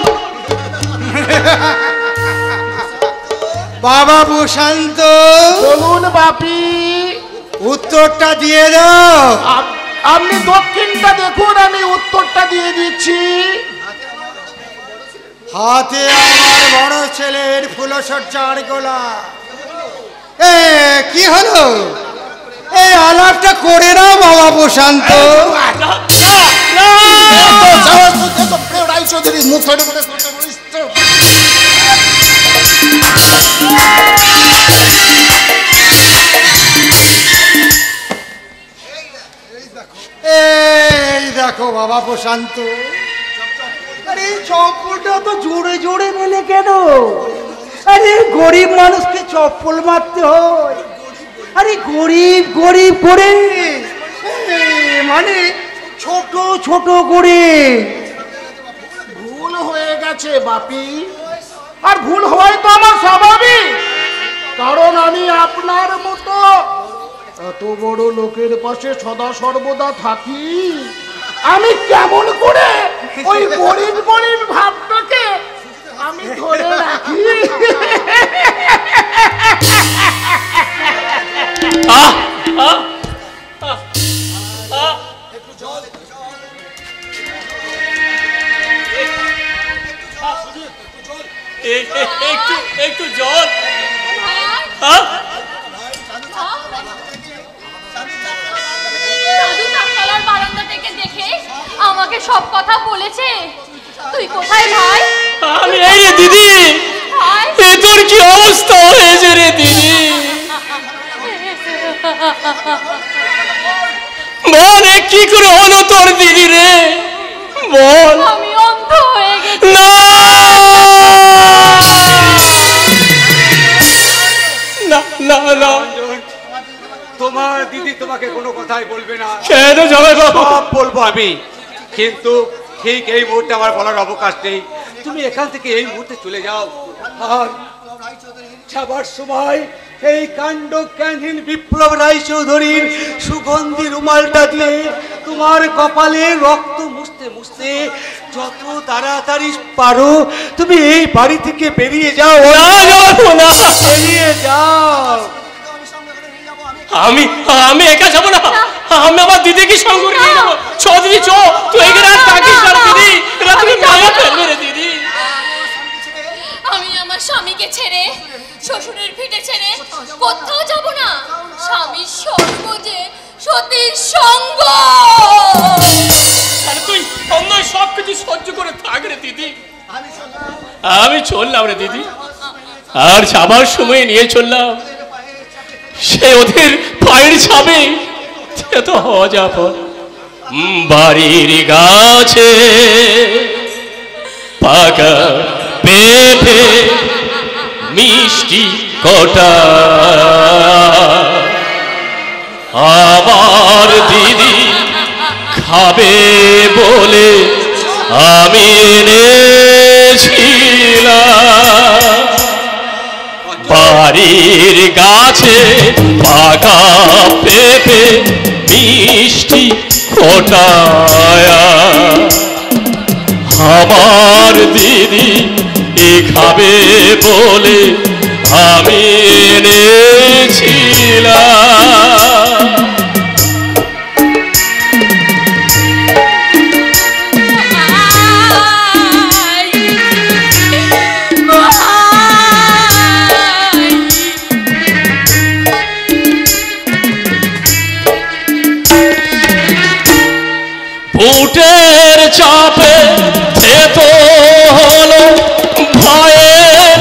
বাবা প্রশান্ত, বলুন বাপি, উত্তরটা দিয়ে দাও। আপনি দক্ষিণটা দেখুন, আমি উত্তরটা দিয়ে দিচ্ছি। হাতে আমার বড় ছেলের ফুলসজ্জার গোলা। কি হলো? এই আলাপটা করে নাও বাবা প্রশান্ত। রায়চৌধুরীর মুখ এই দেখো বাবা প্রশান্ত, আরে চপ্পলটা তো জোরে জোরে মেলে কেন? আরে গরিব মানুষকে চপ্পল মারতে হয়। আরে গরিব গরিব করে, মানে ছোট ছোট করে। ভুল হয়ে গেছে বাপি, আর ভুল হওয়াই তো আমার স্বাভাবিক, কারণ আমি আপনার মতো এত বড় লোকের পাশে সদা সর্বদা থাকি। আমি কেমন করে ওই গরিব গরিব ভাবটাকে আমি ধরে রাখি। একটু জল। সাধু চারতলার বারান্দা থেকে দেখে আমাকে সব কথা বলেছে। তুই কোথায় ভাই? আমি এই রে দিদি, এ তোর কি অবস্থা হয়েছে রে দিদি? বল কি করে হলো তোর দিদি রে, বল। আমি অন্ধ হয়ে গেছি। না না না, তোমার দিদি তোমাকে কোনো কথাই বলবে না। কেন জামাই বাবু? সব বলবো আমি, কিন্তু ঠিক এই মুহূর্তে আমার বলার অবকাশ নেই। তুমি এখান থেকে এই মুহূর্তে চলে যাও। আর যাবার সময় এই কাণ্ড জ্ঞানহীন বিপ্লব রায়চৌধুরীর সুগন্ধি রুমালটা দিয়ে তোমার কপালে রক্ত মুছতে মুছতে যত তাড়াতাড়ি পারো তুমি এই বাড়ি থেকে বেরিয়ে যাও। বেরিয়ে যাও। আমি একা যাবো না, আমি আমার দিদিকে সঙ্গে করে নিয়ে যাবো। চ দিদি চ, তুই এখানে আর থাকিস না দিদি, এরা তুমি মায়া ফেলবে রে দিদি। আমি আমার স্বামীকে ছেড়ে, শ্বশুরের ভিটে ছেড়ে কোথাও যাব না। স্বামীর স্বর্গ যে সতীর সঙ্গ। তুই অন্য সবকিছু সহ্য করে থাক রে দিদি। আমি চললাম রে দিদি, আর যাবার সময় নিয়ে চললাম সে ওদের পায়ের ছাবে তো হওয়া যাব। বাড়ির গাছে পাকা পেঁপে মিষ্টি কটা আমার দিদি খাবে বলে আমি এনেছিলাম। বাড়ির গাছে পাকা পেঁপে মিষ্টি কোটায়া আমার দিদি খাবে বলে আমি এনেছিলাম। বুটের চাপে তো হলো ভয়ের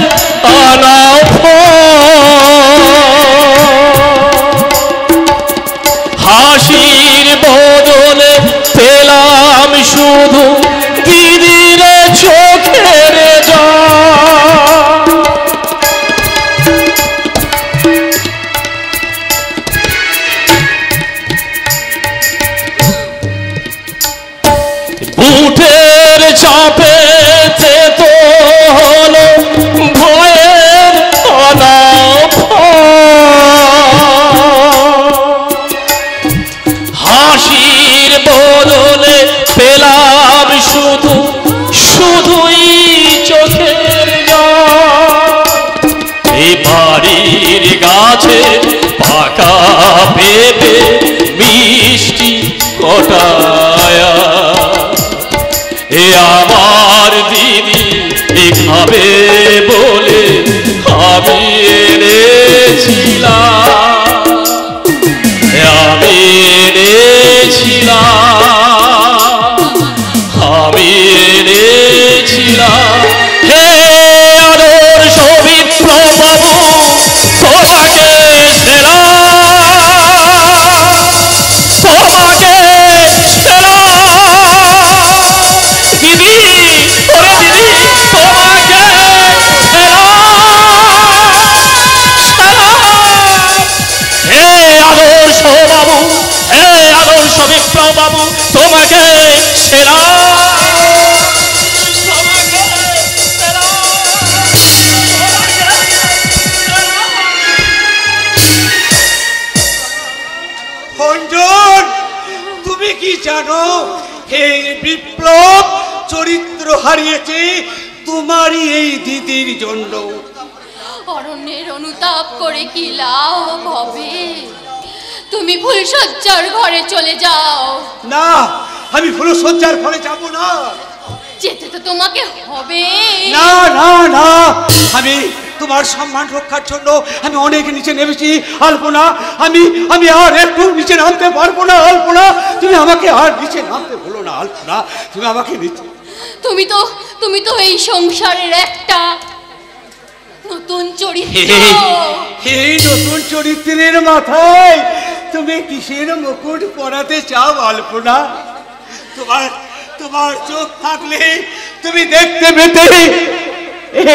হাসির বদলে পেলাম শুধু দিদির চোখের বুটের চাপে তো হলো ভয়ের হাসির বদলে পেলাম শুধু শুধুই চোখের এই বাড়ির গাছে পাকা পেঁপে মিষ্টি কটায়া এ আমার দিদি খাবে বলে আমি এনেছিলাম। আমি এনেছিলাম হে আদর্শ বিপ্লব বাবু তোমাকে বাবু তোমাকে সেরা ভঞ্জন, তুমি কি জানো এই বিপ্লব চরিত্র হারিয়েছে তোমারই এই দিদির জন্য। অরণ্যের অনুতাপ করে কি লাভ হবে? তুমি ফুলশয্যার ঘরে চলে যাও। না, আমি ফুলশয্যার ঘরে যাব না। যেতে তো তোমাকে হবে। না না না, আমি তোমার সম্মান রক্ষার জন্য আমি অনেক নিচে নেমেছি আলপনা। আমি আর একটু নিচে নামতে পারবো না আলপনা। তুমি আমাকে আর নিচে নামতে বলো না আলপনা, তুমি আমাকে নিচে। তুমি তো এই সংসারের একটা নতুন চরিত্র। এই নতুন চরিত্রের মাথায় তুমি কিসের মুকুট পরাতে চাও আলপনা? তোমার চোখ থাকলে তুমি দেখতে পেতে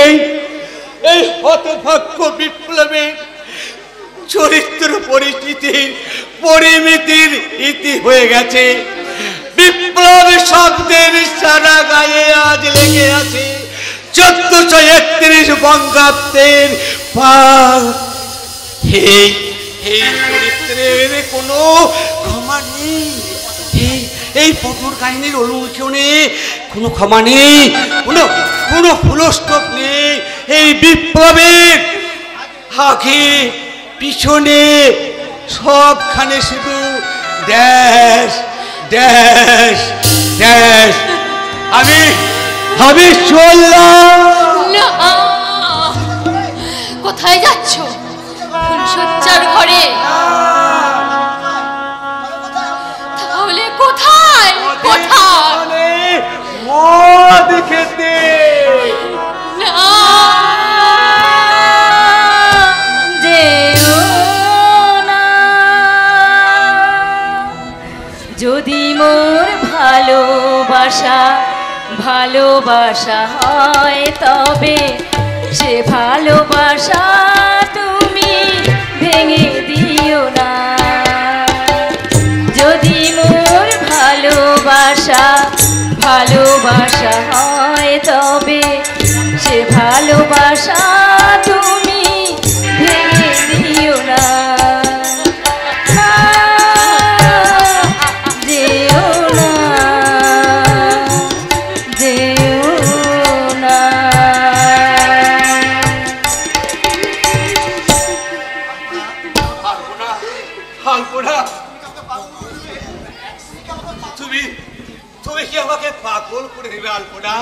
এই এই হতভাগ্য বিপ্লবের চরিত্র পরিচিতির পরিমিতির ইতি হয়ে গেছে। বিপ্লব শব্দের সারা গায়ে আজ লেগে আছে 1431 বঙ্গাব্দের পাল। এই চরিত্রের কোনো ক্ষমা নেই। এই পটুর কাহিনীর অনুশীলনে কোনো ক্ষমা নেই, কোনো ফুলস্টপ নেই। এই বিপ্লবের আগে পিছনে সবখানে শুধু ড্যাশ ড্যাশ ড্যাশ। আমি চললাম। কোথায় যাচ্ছ? ফুলশয্যার ঘরে? তাহলে কোথায় কোথায়? মদ খেতে। যদি মোর ভালোবাসা হয় তবে সে ভালোবাসা তুমি ভেঙে দিও না। যদি মোর ভালোবাসা হয় তবে সে ভালোবাসা তুমি ভেঙে দিও না। তুমি কি আমাকে পাগল করে দেবে আলপনা?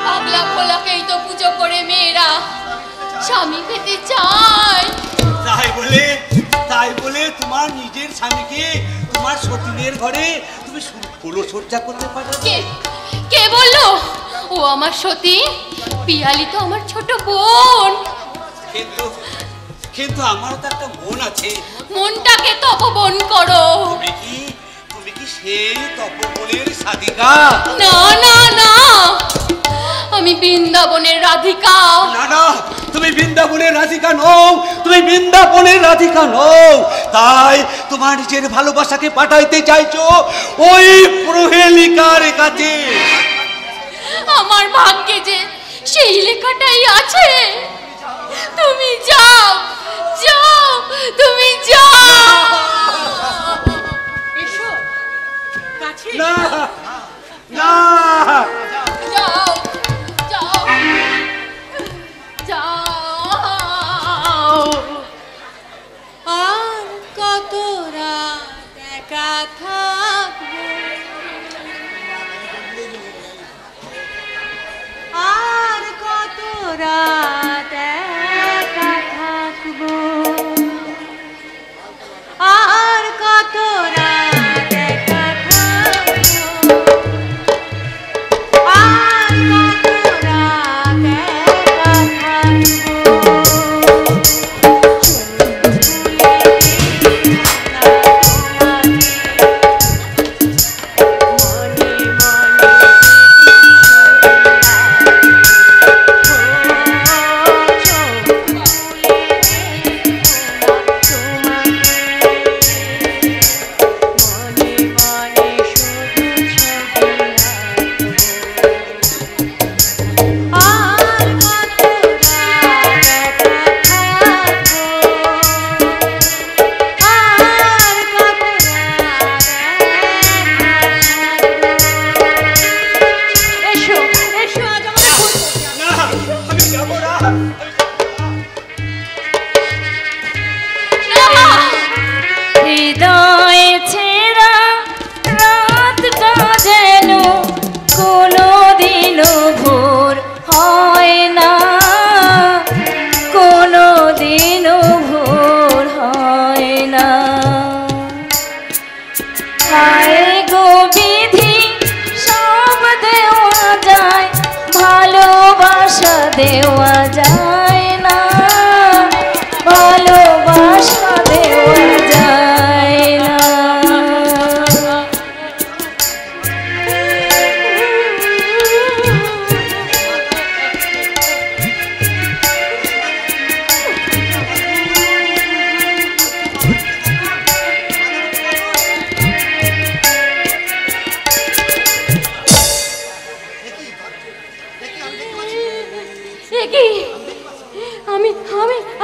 পাগলা ভোলাকেই তো পুজো করে মেয়েরা স্বামী পেতে চায়। তাই বলে তোমার নিজের স্বামীকে তোমার সতীনের ঘরে তুমি ফুলশয্যা করতে পারো? কে বললো ও আমার সতী? পিয়ালি তো আমার ছোট বোন। কিন্তু আমারও তো একটা মন আছে। মনটাকে তপবন করো। তুমি কি সেই তপবনের সাধিকা? না, আমি বৃন্দাবনের রাধিকা। না, তুমি বৃন্দাবনের রাধিকা নও। তাই তোমার নিজের ভালোবাসাকে পাঠাইতে চাইছো ওই প্রহেলিকার কাছে। আমার ভাগ্যে যে সেই লেখাটাই আছে। তুমি যাও, তুমি যাও। না, যাও। আর কত রাত একা থাকবো, আর কত রাত একা থাকবো, আর কত রাত একা থাকবো, আর কত রাত একা হায় গো বিধি দেওয়া যায় না, ভালোবাসা দেওয়া যায় না।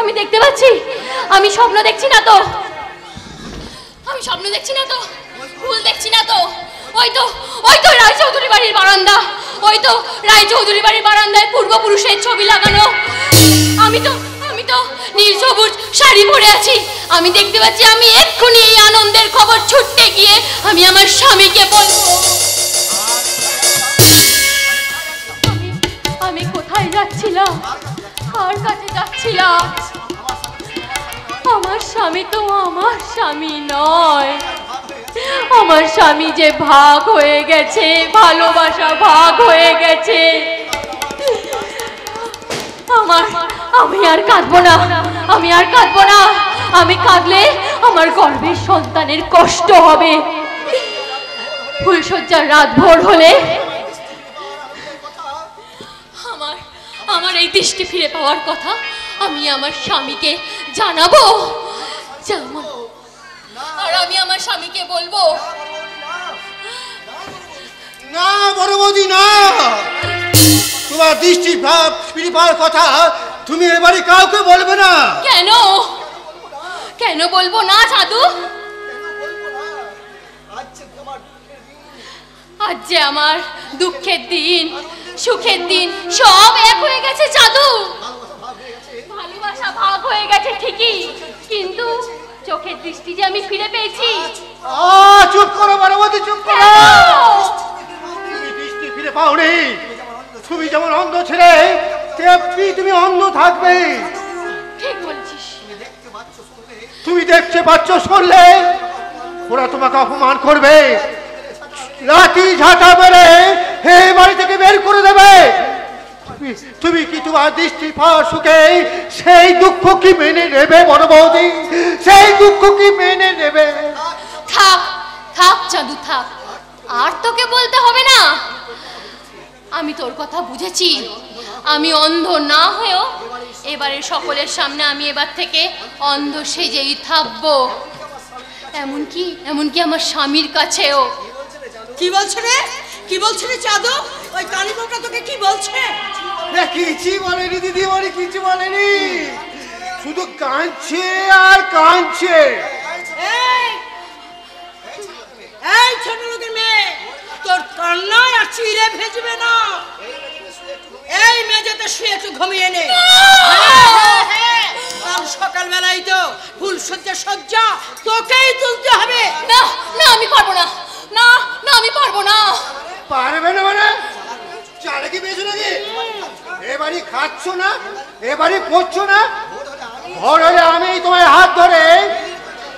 আমি দেখতে পাচ্ছি, আমি স্বপ্ন দেখছি না তো, আমি স্বপ্ন দেখছি না তো, ভুল দেখছি না তো। ওই তো রায়চৌধুরী বাড়ির বারান্দা, ওই তো রায়চৌধুরী বাড়ির বারান্দায় পূর্বপুরুষের ছবি লাগানো। আমি তো নীল সবুজ শাড়ি পরে আছি। আমি দেখতে পাচ্ছি আমি এক্ষুনি এই আনন্দের খবর ছুটতে গিয়ে আমি আমার স্বামীকে বলবো। আমি কোথায় যাচ্ছিলাম, কার কাছে যাচ্ছিলাম? আমার স্বামী তো আমার স্বামী নয়, আমার স্বামী যে ভাগ হয়ে গেছে, ভালোবাসা ভাগ হয়ে গেছে। আমি আর কাঁদবো না, আমি আর কাঁদবো না। আমি কাঁদলে আমার গর্ভের সন্তানের কষ্ট হবে। ফুলশয্যার রাত ভোর হলে আমার এই দৃষ্টি ফিরে পাওয়ার কথা আমি আমার স্বামীকে জানাবো, আর আমি আমার স্বামীকে বলবো। না বড় বৌদি না, তোমার দৃষ্টি ফিরে পাওয়ার কথা তুমি এবারে কাউকে বলবে না। কেন কেন বলবো না জাদু? আজ যে আমার দুঃখের দিন, সুখের দিন সব এক হয়ে গেছে জাদু। ভালোবাসা ভাগ হয়ে গেছে ঠিকই, কিন্তু চোখের দৃষ্টি যে আমি ফিরে পেয়েছি। চুপ করো বড় বৌদি, চুপ করো। তুমি দৃষ্টি ফিরে পাওনি। তুমি যেমন অন্ধ ছিলে তেমনি তুমি অন্ধ থাকবে। ঠিক বলেছিস। তুমি দেখতে পাচ্ছ, শুনলে ওরা তোমাকে অপমান করবে, লাঠি ঝাঁটা মেরে এই বাড়ি থেকে বের করে দেবে। তুমি কি তোমার দৃষ্টি পাওয়ার সুখে সেই দুঃখ কি মেনে নেবে বড় বৌদি? সেই দুঃখ কি মেনে নেবে? থাক থাক জাদু থাক, আর তোকে বলতে হবে না। আমি তোর কথা বুঝেছি। আমি অন্ধ না হয়েও এবারে সকলের সামনে আমি এবার থেকে অন্ধ সেজেই থাকবো, এমনকি আমার স্বামীর কাছেও। কি বলছে রে, কি বলছে রে চাঁদু? ওই কালী বউটা তোকে কি বলছে? কিছু বলেনি দিদি, বলে কিছু বলেনি, শুধু কাঁদছে আর কাঁদছে। এই ছোট লোকের মেয়ে, তোর কান্নায় আর চিড়ে ভেজবে না। এই মেঝেতে শুয়ে একটু ঘুমিয়ে নে। কাল সকালবেলায় তো ফুলশয্যা সজ্জা তোকেই তুলতে হবে। না না আমি পারবো না, না না আমি পারবো না। পারবে না মানে? চালে কি বেশি নাকি? এবারই খাচ্ছ না, এবারই পড়ছো না। ঘর হলে আমি তোমার হাত ধরে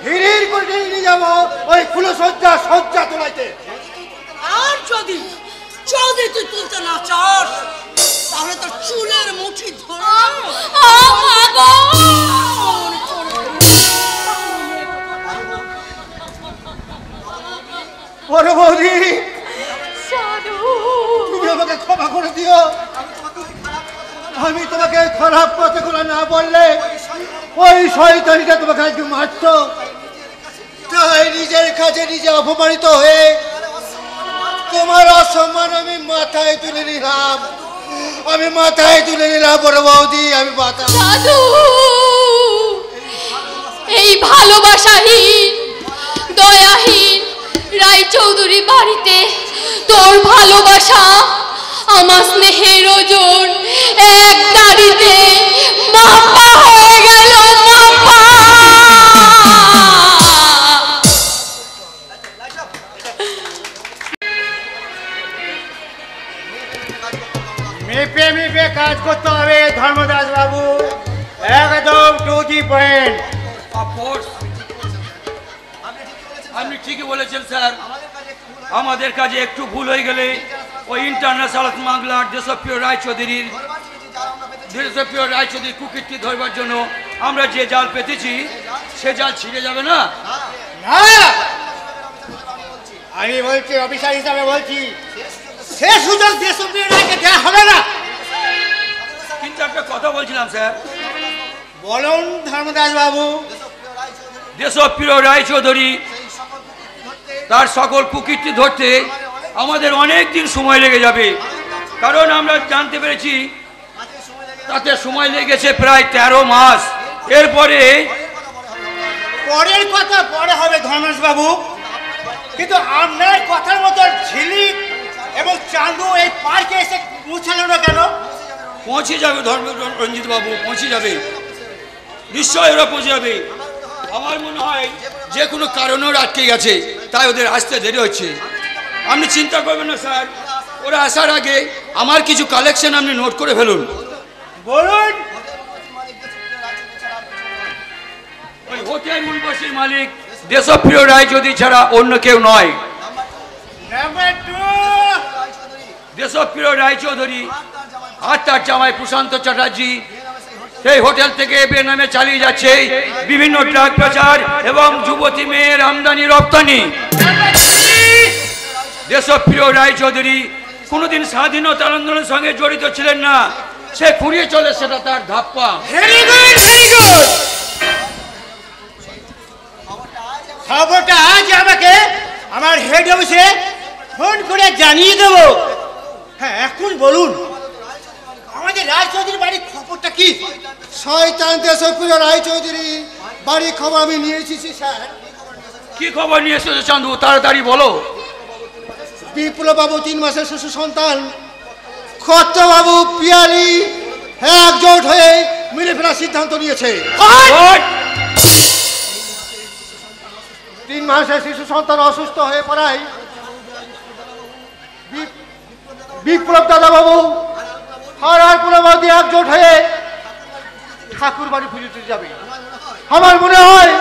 হিড়ির করে টেনে নিয়ে যাবো ওই ফুলশয্যা তোলাইতে। আর যদি তুই তুলতে না চাস তাহলে তোর চুলের মুঠি ধরে বড় বৌদি, তুমি আমাকে ক্ষমা করে দিও। আমি তোমাকে খারাপ কথাগুলো না বললে ওই শয়তানিটা তোমাকে আজকে মারত। তাই নিজের কাছে নিজে অপমানিত হয়ে তোমার অসম্মান আমি মাথায় তুলে নিলাম, আমি মাথায় তুলে নিলাম বড় বৌদি, আমি মাথা। এই ভালোবাসাহীন দয়াহীন রায়চৌধুরী বাড়িতে তোর ভালোবাসা আমার স্নেহের ওজন এক দাড়িতে মাপা হয়ে গেল, মাপা। মেপে মেপে কাজ করতে হবে ধর্মদাস বাবু, একদম টু দি পয়েন্ট। আপনি ঠিকই বলেছেন স্যার, আমাদের কাজে একটু ভুল হয়ে গেলে ওই ইন্টারন্যাশনাল স্মাগলার দেশপ্রিয় রায়চৌধুরীর দেশপ্রিয় রায়চৌধুরী কুকীর্তি ধরবার জন্য আমরা যে জাল পেতেছি সে জাল ছিঁড়ে যাবে না? আমি বলছি, অফিসার হিসাবে বলছি, সে সুযোগ দেশপ্রিয় রায়কে দেওয়া হবে না। কিন্তু একটা কথা বলছিলাম স্যার। বলুন ধর্মদাস বাবু। দেশপ্রিয় রায়চৌধুরী তার সকল কুকীর্তি ধরতে আমাদের অনেক দিন সময় লেগে যাবে, কারণ আমরা জানতে পেরেছি তাতে সময় লেগেছে প্রায় 13 মাস। এরপরে পরের কথা পরে হবে ধর্মদাস বাবু, কিন্তু আপনার কথার মতো ঝিলিক এবং চান্দু এই পার্কে এসে পৌঁছালো না কেন? পৌঁছে যাবে রঞ্জিত বাবু, পৌঁছে যাবে, নিশ্চয়ই ওরা পৌঁছে যাবে। আমার মনে হয় যে কোনো কারণেও আটকে গেছে, তাই ওদের আসতে দেরি হচ্ছে। আপনি চিন্তা করবেন না স্যার, ওরা আসার আগে আমার কিছু কালেকশন আপনি নোট করে ফেলুন। বলুন। ওই হোটেল উর্বশীর মালিক দেশপ্রিয় রায়চৌধুরী ছাড়া অন্য কেউ নয়। দেশপ্রিয় রায়চৌধুরী আর তার জামাই প্রশান্ত চ্যাটার্জি এই হোটেল থেকে বেনামে চালিয়ে যাচ্ছে বিভিন্ন ড্রাগ প্রচার এবং যুবতী মেয়ের আমদানি রপ্তানি। দেশপ্রিয় রায়চৌধুরী কোনোদিন স্বাধীনতা আন্দোলনের সঙ্গে জড়িত ছিলেন না, সে খুঁড়িয়ে চলে সেটা তার ধাপ্পা। Very good, very good. খবরটা আজ আমাকে আমার হেড অফিসে ফোন করে জানিয়ে দেব। হ্যাঁ, এখন বলুন আমাদের রায়চৌধুরীর বাড়ির খবরটা কি? শয়তান দেশপ্রিয় রায়চৌধুরী বাড়ির খবর আমি নিয়ে এসেছি স্যার। কি খবর নিয়ে এসেছো চান্দু, তাড়াতাড়ি বলো। বিপ্লব বাবু 3 মাসের শিশু সন্তান খট্ট বাবু পিয়ালি একজোট হয়ে মিলে ফেলার সিদ্ধান্ত নিয়েছে। 3 মাসের শিশু সন্তান অসুস্থ হয়ে পড়ায় বিপ্লব দাদা বাবু আর পুরবাদী একজোট হয়ে ঠাকুর বাড়ি পুজো দিতে যাবে। আমার মনে হয়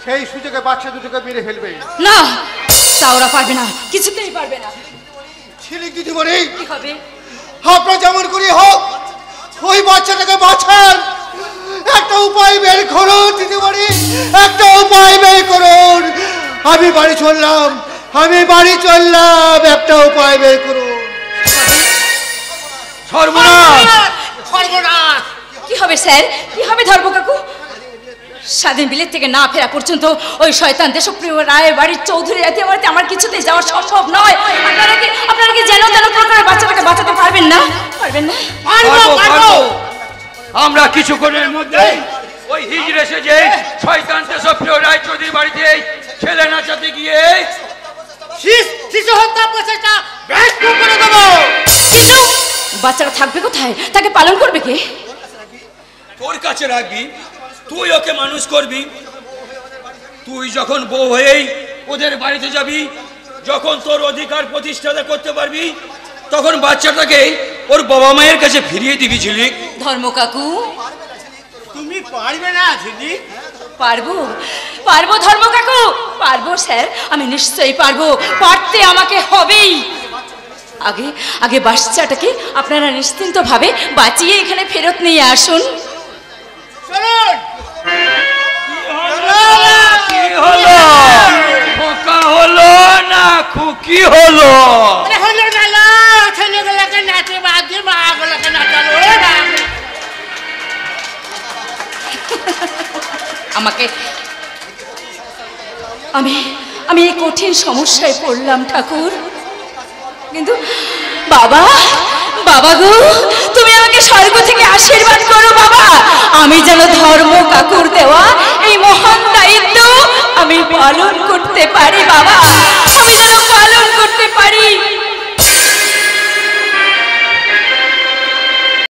সেই সুযোগে বাচ্চা দুটোকে মেরে ফেলবে। না, তা ওরা পারবে না, কিছুতেই পারবে না। ছিলিক দিদিমণি, কি হবে? আপনার যেমন করে হোক ওই বাচ্চাটাকে বাঁচান, একটা উপায় বের করুন দিদিমণি, একটা উপায় বের করুন। আমি বাড়ি চললাম, একটা উপায় বের করুন। সর্বনাশ! কি হবে স্যার, কি হবে ধর্ম কাকু? স্বাধীন বিলেত থেকে না ফেরা পর্যন্ত ওই শয়তান দেশপ্রিয় রায়ের বাড়ির চৌধুরী রাতে আমার কিছুতেই যাওয়া সম্ভব নয়। আপনারা কি যেন তেন প্রকারে বাচ্চাটাকে বাঁচাতে পারবেন না? পারবেন না? পারবো। আমরা কিছুক্ষণের মধ্যে ওই হিজড়ে সেজে শয়তান দেশপ্রিয় রায়চৌধুরীর বাড়িতে ছেলে নাচাতে গিয়ে শিশু হত্যা প্রচেষ্টা ব্যস্ত করে দেব। শিশু বাচ্চাটা থাকবে কোথায়? তাকে পালন করবে কে? তোর কাছে রাখবি, তুই ওকে মানুষ করবি। তুই যখন বউ হয়েই ওদের বাড়িতে যাবি, যখন তোর অধিকার প্রতিষ্ঠা করতে পারবি, তখন বাচ্চাটাকে ওর বাবা মায়ের কাছে ফিরিয়ে দিবি। ঝিলিক, ধর্ম কাকু তুমি পারবে না? ঝিলিক, পারবো, পারবো ধর্ম কাকু, পারবো স্যার, আমি নিশ্চয়ই পারবো। পারতে আমাকে হবেই। আগে আগে বাচ্চাটাকে আপনারা নিশ্চিন্ত ভাবে বাঁচিয়ে এখানে ফেরত নিয়ে আসুন। কি হলো? খোকা হলো না খুকি হলো? ছেলেগুলোকে নাচে বাদ দিয়ে মাগুলোকে নাচালো। আমাকে আমি আমি এই কঠিন সমস্যায় পড়লাম ঠাকুর, কিন্তু বাবা, বাবা গো, তুমি আমাকে স্বর্গ থেকে আশীর্বাদ করো বাবা। আমি যেন ধর্ম কাকুর দেওয়া এই মহান দায়িত্ব আমি পালন করতে পারি বাবা, আমি যেন পালন করতে পারি।